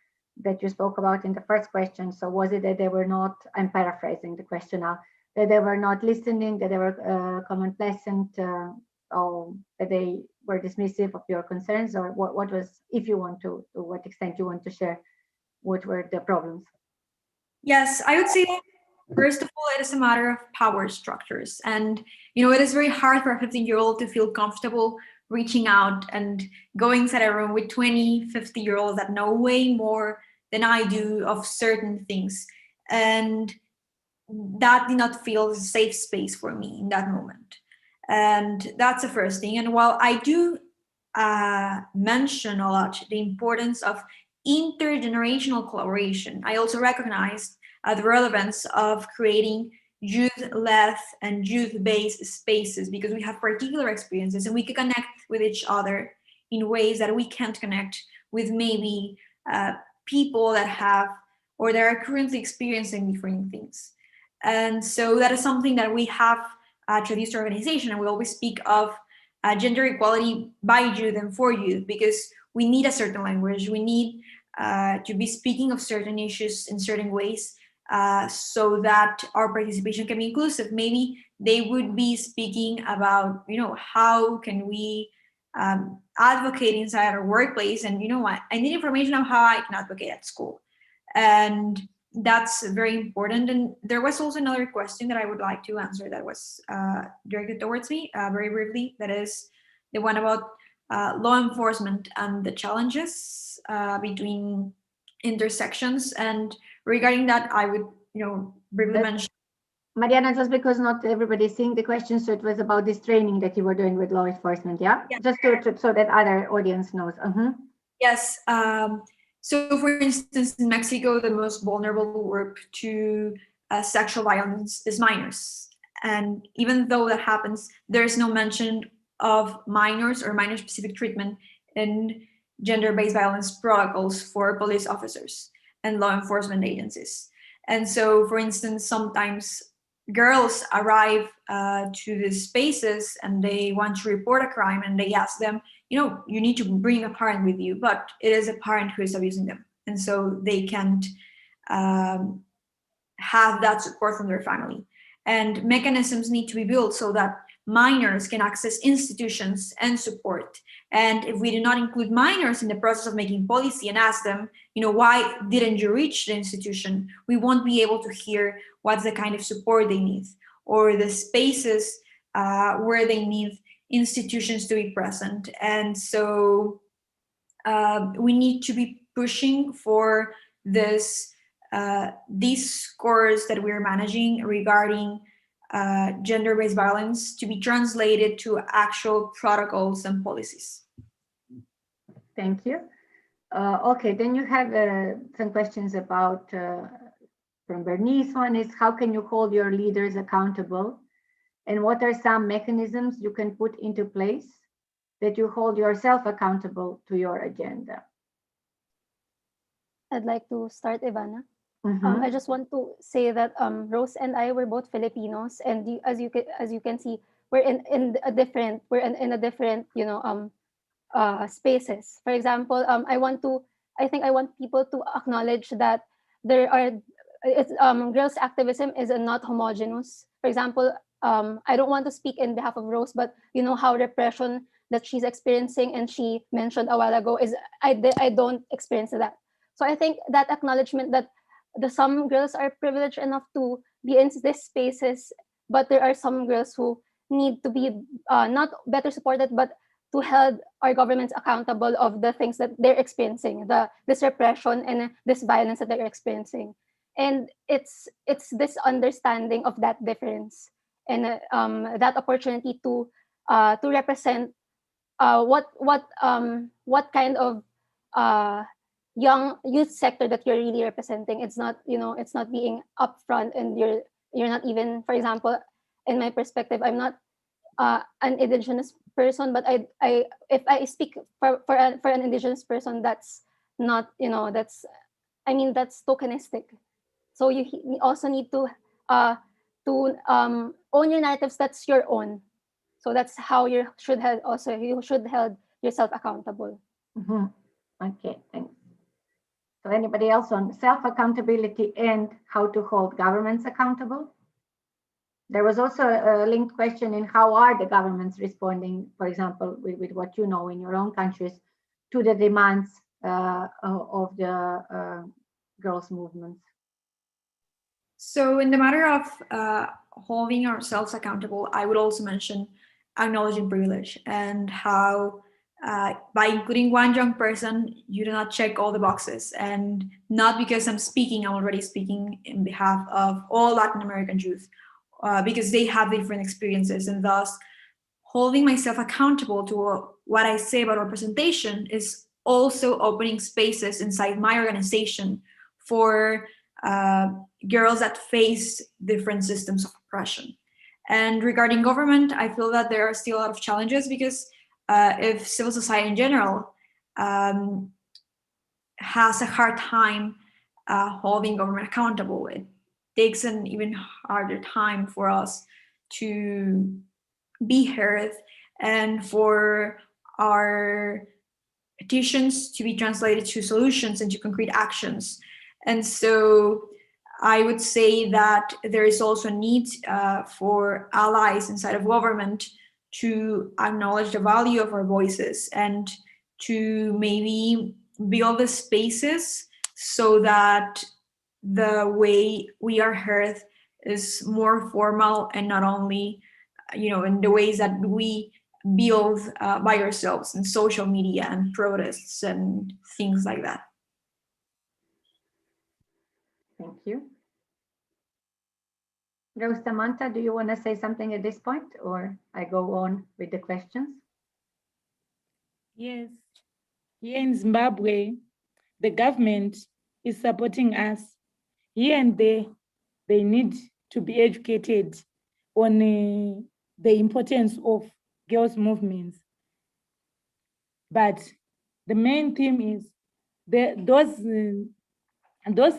that you spoke about in the first question. So was it that they were not, I'm paraphrasing the question now, that they were not listening, that they were complacent, or that they were dismissive of your concerns, or what was, if you want to what extent you want to share, what were the problems? Yes, I would say, first of all, it is a matter of power structures. And, it is very hard for a 15-year-old to feel comfortable reaching out and going inside a room with 20, 50-year-olds that know way more than I do of certain things. And that did not feel a safe space for me in that moment. And that's the first thing. And while I do mention a lot the importance of intergenerational collaboration, I also recognized the relevance of creating youth-led and youth-based spaces, because we have particular experiences and we can connect with each other in ways that we can't connect with maybe people that have or that are currently experiencing different things. And so that is something that we have through this organization, and we always speak of gender equality by youth and for youth, because we need a certain language. We need to be speaking of certain issues in certain ways, so that our participation can be inclusive. Maybe they would be speaking about, how can we advocate inside our workplace, and what, I need information on how I can advocate at school. And that's very important. And there was also another question that I would like to answer that was directed towards me very briefly. That is the one about law enforcement and the challenges between intersections. And regarding that, I would, briefly mention. Mariana, just because not everybody is seeing the question, so it was about this training that you were doing with law enforcement, yeah? Just so that other audience knows. Yes. So, for instance, in Mexico, the most vulnerable group to sexual violence is minors. And even though that happens, there is no mention of minors or minor-specific treatment in gender-based violence protocols for police officers and law enforcement agencies. And so, for instance, sometimes girls arrive to these spaces and they want to report a crime, and they ask them, you need to bring a parent with you, but it is a parent who is abusing them. And so they can't have that support from their family. And mechanisms need to be built so that minors can access institutions and support. And if we do not include minors in the process of making policy and ask them, why didn't you reach the institution, we won't be able to hear what's the kind of support they need or the spaces where they need institutions to be present. And so we need to be pushing for these scores that we're managing regarding gender-based violence to be translated to actual protocols and policies. Thank you. Okay, then you have some questions about, from Bernice. One is, how can you hold your leaders accountable? And what are some mechanisms you can put into place that you hold yourself accountable to your agenda? I'd like to start, Ivana. Mm-hmm. I just want to say that Rose and I were both Filipinos, and as you can see, we're in a different spaces. For example, I think I want people to acknowledge that girls' activism is not homogeneous. For example, I don't want to speak in behalf of Rose, but how repression that she's experiencing and she mentioned a while ago is I don't experience that. So I think that acknowledgement that some girls are privileged enough to be in these spaces, but there are some girls who need to be not better supported, but to hold our governments accountable of the things that they're experiencing, this repression and this violence that they're experiencing. And it's this understanding of that difference and that opportunity to represent what kind of young youth sector that you're really representing. It's not being upfront, and you're not even, for example, in my perspective, I'm not an indigenous person, but if I speak for an indigenous person, that's not that's tokenistic. So you also need to own your narratives. That's your own. So that's how you should hold yourself accountable. Mm-hmm. Okay, thanks. So anybody else on self-accountability and how to hold governments accountable? There was also a linked question in how are the governments responding, for example, with what you know in your own countries, to the demands of the girls' movements. So in the matter of holding ourselves accountable, I would also mention acknowledging privilege and how by including one young person, you do not check all the boxes. And not because I'm already speaking in behalf of all Latin American youth, because they have different experiences, and thus holding myself accountable to what I say about representation is also opening spaces inside my organization for girls that face different systems of oppression. And regarding government, I feel that there are still a lot of challenges because if civil society in general has a hard time holding government accountable, it takes an even harder time for us to be heard and for our petitions to be translated to solutions and to concrete actions. And so I would say that there is also a need for allies inside of government to acknowledge the value of our voices and to maybe build the spaces so that the way we are heard is more formal and not only, in the ways that we build by ourselves in social media and protests and things like that. Thank you. Rose Samantha, do you want to say something at this point, or I go on with the questions? Yes. Here in Zimbabwe, the government is supporting us. Here and there, they need to be educated on the importance of girls' movements. But the main theme is those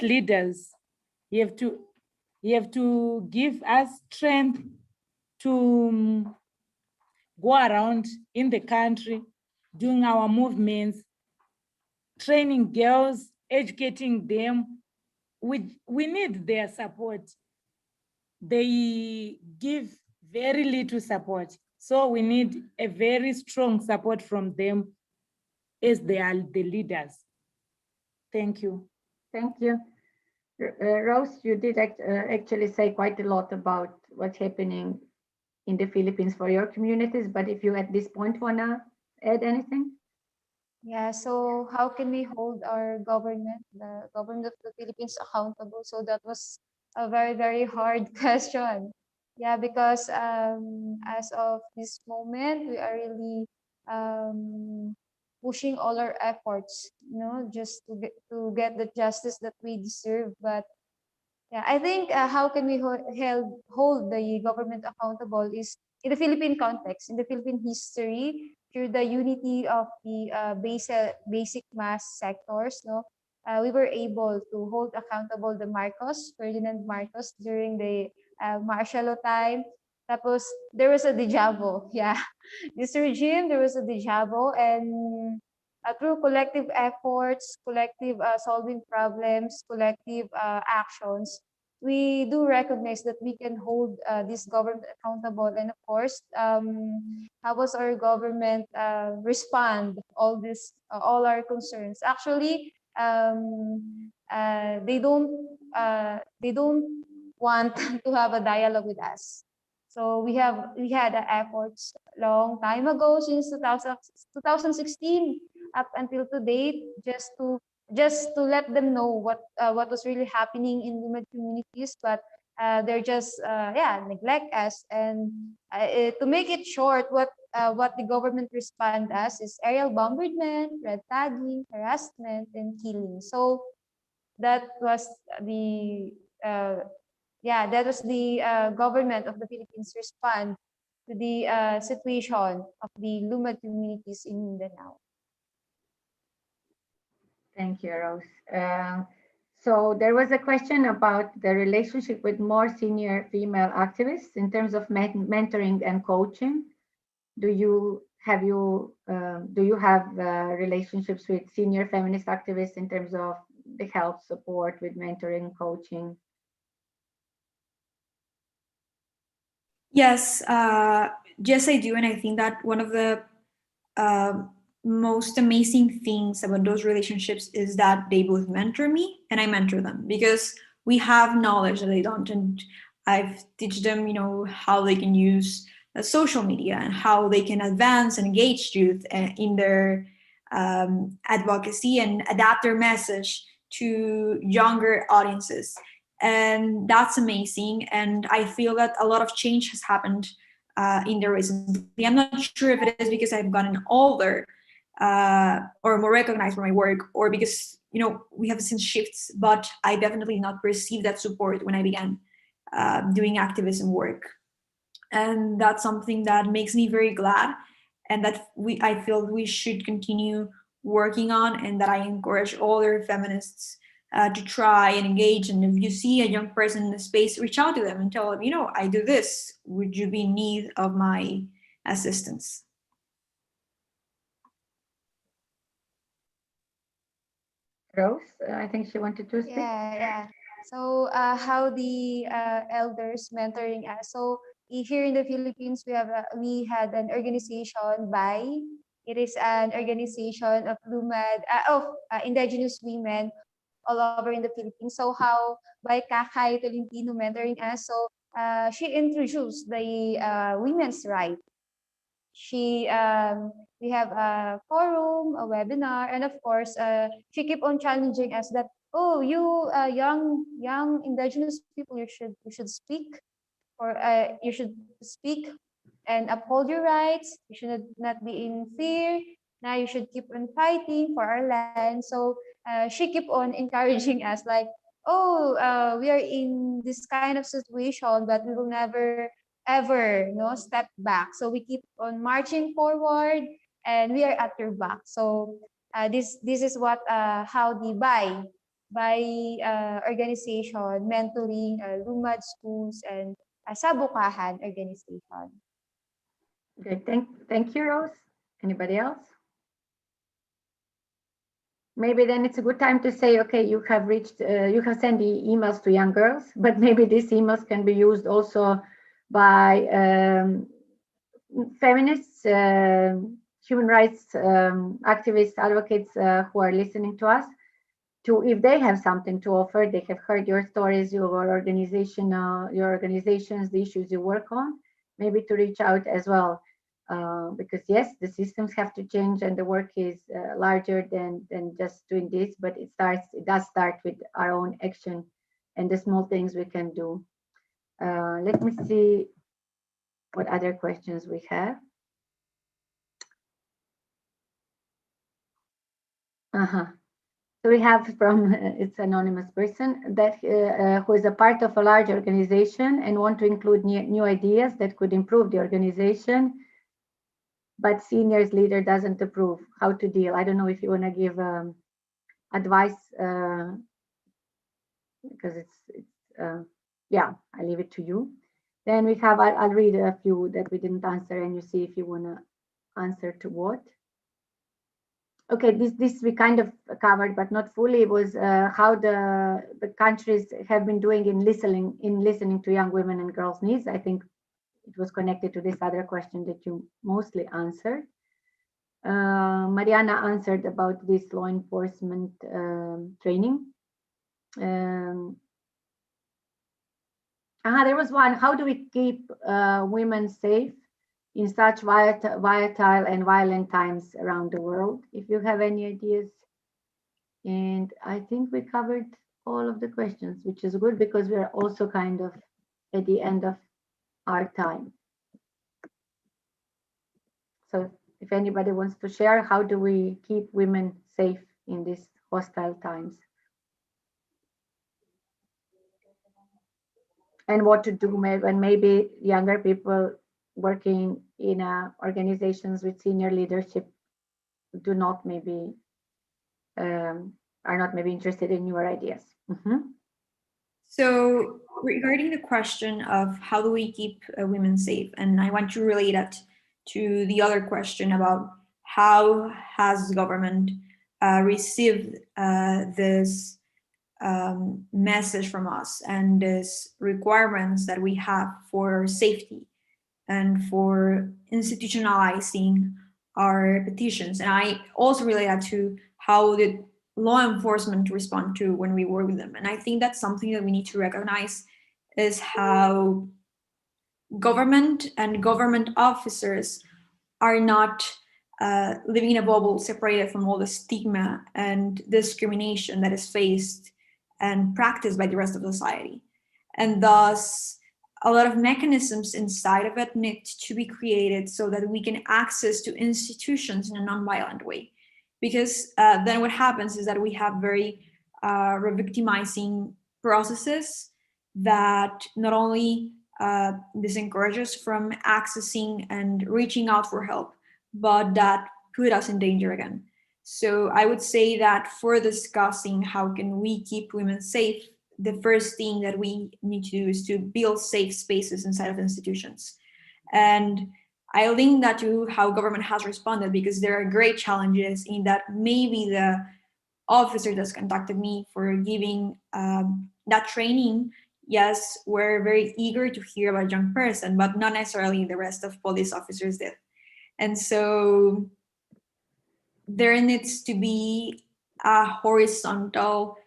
leaders, you have to give us strength to go around in the country doing our movements, training girls, educating them. We need their support. They give very little support. So we need a very strong support from them as they are the leaders. Thank you. Thank you. Rose, you did actually say quite a lot about what's happening in the Philippines for your communities, but if you at this point wanna add anything? Yeah, so how can we hold our government, the government of the Philippines, accountable? So that was a very, very hard question. Yeah, because as of this moment, we are really pushing all our efforts, just to get the justice that we deserve. But yeah, I think how can we hold the government accountable is in the Philippine context, in the Philippine history, through the unity of the basic mass sectors. No, we were able to hold accountable the Ferdinand Marcos during the martial law time. Tapos there was a deja vu. Yeah, this regime, there was a deja vu, and through collective efforts, collective solving problems, collective actions, we do recognize that we can hold this government accountable. And of course, how was our government respond all our concerns? Actually, they don't want to have a dialogue with us. So we had efforts long time ago, since 2016 up until to date, just to let them know what was really happening in Lumad communities, but they're just neglect us. And to make it short, what the government respond as is aerial bombardment, red tagging, harassment, and killing. So that was the government of the Philippines respond to the situation of the Lumad communities in Mindanao. Thank you, Rose. So there was a question about the relationship with more senior female activists in terms of mentoring and coaching. Do you have relationships with senior feminist activists in terms of the help support with mentoring, coaching? Yes, yes, I do. And I think that one of the most amazing things about those relationships is that they both mentor me and I mentor them, because we have knowledge that they don't. And I've teach them, how they can use social media and how they can advance and engage youth in their advocacy and adapt their message to younger audiences. And that's amazing. And I feel that a lot of change has happened in there recently. I'm not sure if it is because I've gotten older or more recognized for my work, or because we have seen shifts, but I definitely not perceived that support when I began doing activism work. And that's something that makes me very glad, and that I feel we should continue working on, and that I encourage other feminists to try and engage. And if you see a young person in the space, reach out to them and tell them, I do this. Would you be in need of my assistance? Rose, I think she wanted to speak. Yeah. So how the elders mentoring us. So here in the Philippines, we had an organization it is an organization of indigenous women all over in the Philippines. So how by Kakay Tolentino mentoring us. So she introduced the women's right. We have a forum, a webinar, and of course, she keep on challenging us that, oh, you young indigenous people, you should speak, or you should speak and uphold your rights. You should not be in fear. Now you should keep on fighting for our land. So she keep on encouraging us like, oh, we are in this kind of situation, but we will never ever step back. So we keep on marching forward, and we are at your back. So this is what how the organization mentoring Lumad schools and Sabukahan organization. Okay, thank you, Rose. Anybody else? Maybe then it's a good time to say, okay, you have sent the emails to young girls, but maybe these emails can be used also by feminists, human rights activists, advocates who are listening to us, to, if they have something to offer, they have heard your stories, your organization, your organizations, the issues you work on, maybe to reach out as well. Because yes, the systems have to change and the work is larger than just doing this, but it does start with our own action and the small things we can do. Let me see what other questions we have. So we have from, it's anonymous person, that who is a part of a large organization and want to include new ideas that could improve the organization, but seniors leader doesn't approve. How to deal? I don't know if you want to give advice, because it's yeah, I leave it to you. Then we have, I'll read a few that we didn't answer, and you see if you want to answer to what. Okay, this we kind of covered, but not fully. It was how the countries have been doing in listening to young women and girls' needs. I think it was connected to this other question that you mostly answered. Mariana answered about this law enforcement training. There was one. How do we keep women safe in such volatile and violent times around the world? If you have any ideas. And I think we covered all of the questions, which is good because we are also kind of at the end of our time. So if anybody wants to share, how do we keep women safe in these hostile times? And what to do when maybe younger people working in organizations with senior leadership do not maybe are not maybe interested in newer ideas. So regarding the question of how do we keep women safe, and I want to relate that to the other question about how has government received this message from us and this requirements that we have for safety and for institutionalizing our petitions. And I also relate that to how the law enforcement respond to when we work with them. And I think that's something that we need to recognize is how government and government officers are not living in a bubble separated from all the stigma and discrimination that is faced and practiced by the rest of society. And thus, a lot of mechanisms inside of it need to be created so that we can access to institutions in a non-violent way. Because then what happens is that we have very re-victimizing processes that not only disencourage us from accessing and reaching out for help, but that put us in danger again. So I would say that for discussing how can we keep women safe, the first thing that we need to do is to build safe spaces inside of institutions. And I link that to how government has responded, because there are great challenges in that maybe the officer that contacted me for giving that training, yes, we're very eager to hear about a young person, but not necessarily the rest of police officers did. And so there needs to be a horizontal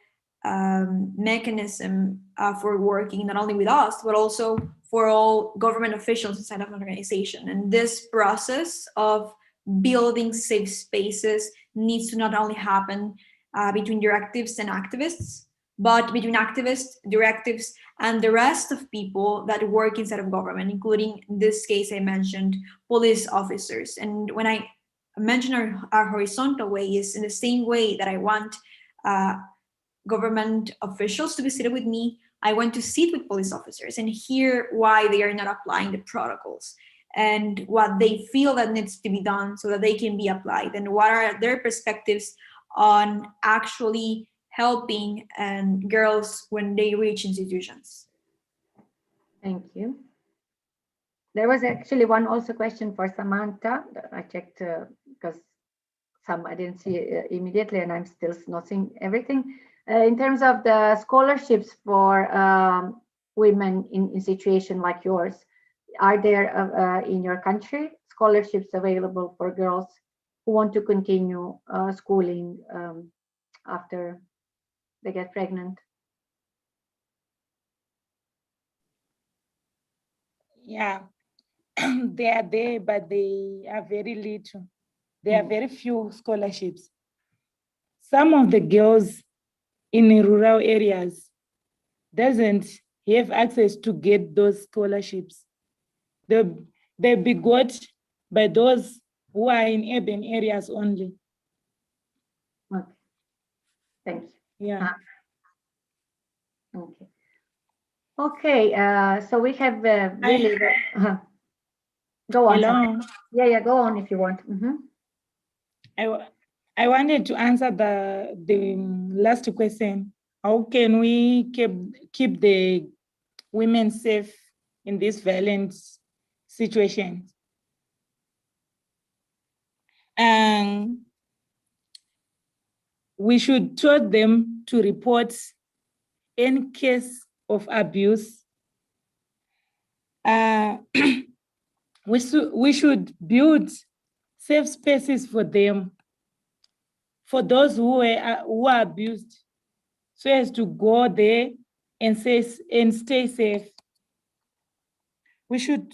mechanism for working not only with us, but also for all government officials inside of an organization. And this process of building safe spaces needs to not only happen between directives and activists, but between activists, directives, and the rest of people that work inside of government, including in this case I mentioned police officers. And when I mention our horizontal way, is in the same way that I want government officials to be seated with me, I want to sit with police officers and hear why they are not applying the protocols and what they feel that needs to be done so that they can be applied, and what are their perspectives on actually helping girls when they reach institutions. Thank you. There was actually one also question for Samantha. I checked because some I didn't see immediately, and I'm still not seeing everything. In terms of the scholarships for women in situation like yours, are there in your country scholarships available for girls who want to continue schooling after they get pregnant? Yeah, they are there, but they are very little. There are very few scholarships. Some of the girls in rural areas doesn't have access to get those scholarships. They'll be got by those who are in urban areas only. Okay. Thank you. Yeah. Okay. Okay. So we have really. Go on. Hello. Yeah. Go on if you want. I wanted to answer the last question. How can we keep the women safe in this violent situation? And we should tell them to report any case of abuse. We should build safe spaces for them, for those who are abused, so as to go there and stay safe. We should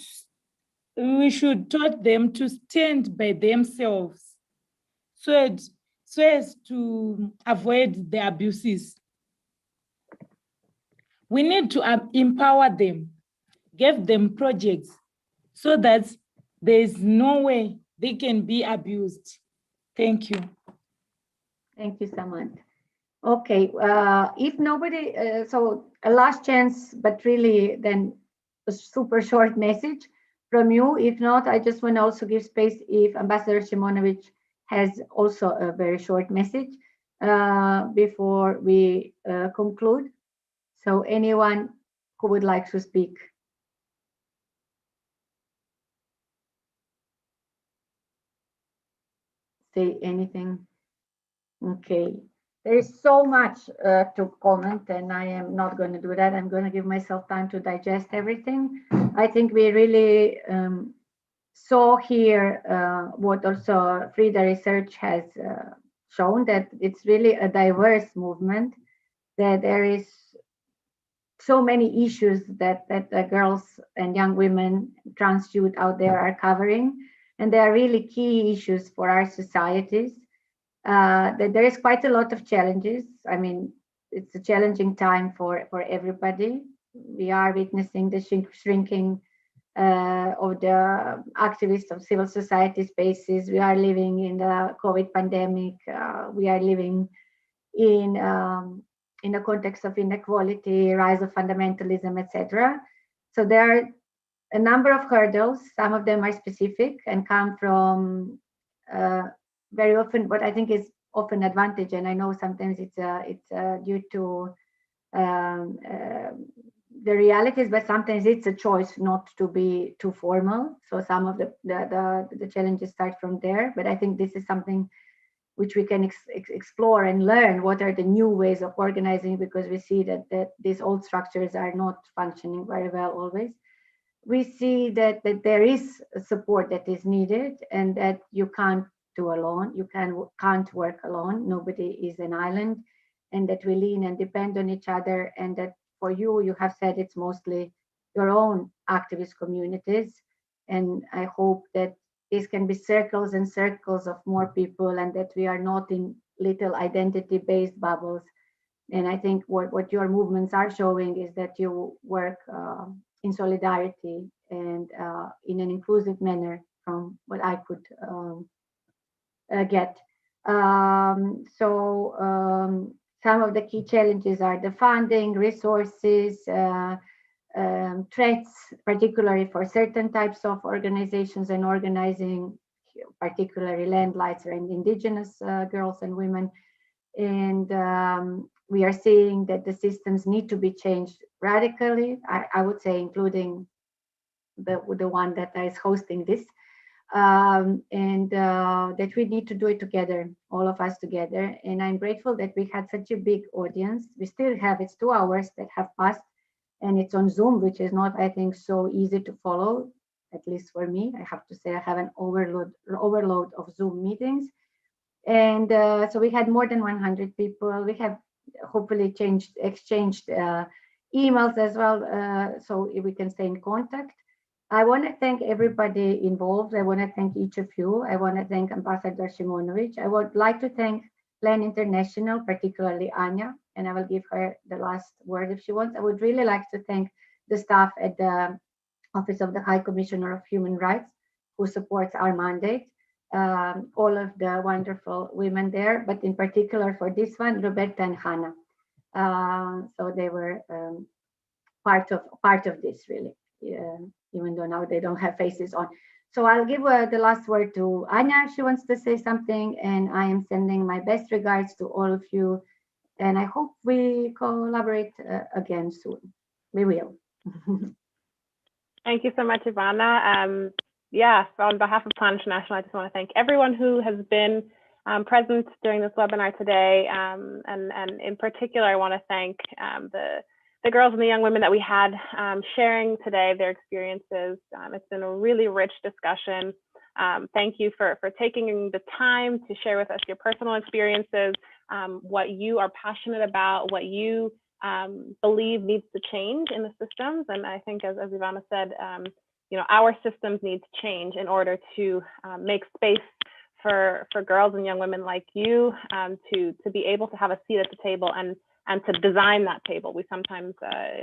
taught them to stand by themselves, so as to avoid the abuses. We need to empower them, give them projects, so that there is no way they can be abused. Thank you. Thank you, Samantha. Okay, if nobody, so a last chance, but really then a super short message from you. If not, I just want to also give space if Ambassador Simonovic has also a very short message before we conclude. So anyone who would like to speak? Say anything? Okay. There is so much to comment, and I am not going to do that. I'm going to give myself time to digest everything. I think we really saw here what also Frida research has shown, that it's really a diverse movement, that there is so many issues that girls and young women, trans youth out there are covering, and they are really key issues for our societies. That there is quite a lot of challenges. I mean, it's a challenging time for everybody. We are witnessing the shrinking of the activists of civil society spaces. We are living in the COVID pandemic. We are living in a context of inequality, rise of fundamentalism, etc. So there are a number of hurdles. Some of them are specific and come from very often what I think is often advantage, and I know sometimes it's due to the realities, but sometimes it's a choice not to be too formal. So some of the challenges start from there, but I think this is something which we can explore and learn. What are the new ways of organizing, because we see that these old structures are not functioning very well always. We see that there is support that is needed, and that you can't do alone. You can't work alone. Nobody is an island, and that we lean and depend on each other. And that for you have said it's mostly your own activist communities. And I hope that this can be circles and circles of more people, and that we are not in little identity-based bubbles. And I think what your movements are showing is that you work in solidarity and in an inclusive manner, from what I could get. Some of the key challenges are the funding, resources, threats, particularly for certain types of organizations and organizing, particularly landlights and indigenous girls and women. And we are seeing that the systems need to be changed radically, I would say, including the one that is hosting this. That we need to do it together, all of us together. And I'm grateful that we had such a big audience. We still have, it's 2 hours that have passed, and it's on Zoom, which is not, I think, so easy to follow, at least for me. I have to say I have an overload of Zoom meetings. And so we had more than 100 people. We have hopefully exchanged emails as well, so we can stay in contact. I want to thank everybody involved. I want to thank each of you. I want to thank Ambassador Simonovic. I would like to thank Plan International, particularly Anya, and I will give her the last word if she wants. I would really like to thank the staff at the Office of the High Commissioner of Human Rights, who supports our mandate, all of the wonderful women there, but in particular for this one, Roberta and Hannah. So they were part of this, really, even though now they don't have faces on. So I'll give the last word to Anya if she wants to say something, and I am sending my best regards to all of you, and I hope we collaborate again soon. We will. Thank you so much, Ivana. Yeah, on behalf of Plan International, I just want to thank everyone who has been present during this webinar today. And in particular, I want to thank the girls and the young women that we had sharing today their experiences. It's been a really rich discussion. Thank you for taking the time to share with us your personal experiences, what you are passionate about, what you believe needs to change in the systems. And I think, as Ivana said, you know, our systems need to change in order to make space for girls and young women like you to be able to have a seat at the table and to design that table. We sometimes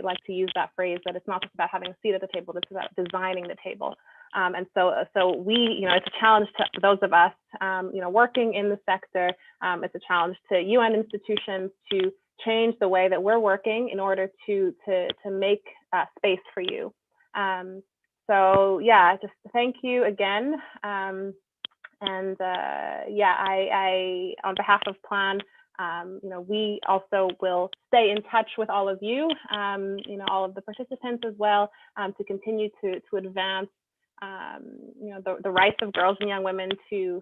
like to use that phrase that it's not just about having a seat at the table, it's about designing the table. And so we, you know, it's a challenge to those of us, you know, working in the sector. It's a challenge to UN institutions to change the way that we're working in order to make space for you. So yeah, just thank you again. Yeah, I on behalf of Plan, you know, we also will stay in touch with all of you, you know, all of the participants as well, to continue to advance, you know, the rights of girls and young women to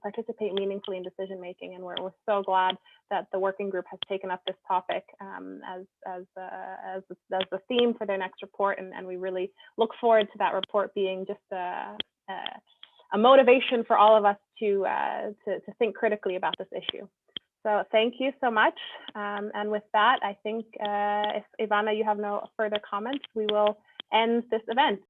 participate meaningfully in decision making. And we're so glad that the working group has taken up this topic as the theme for their next report, and we really look forward to that report being just a motivation for all of us to think critically about this issue. So thank you so much. And with that, I think if Ivana, you have no further comments, we will end this event.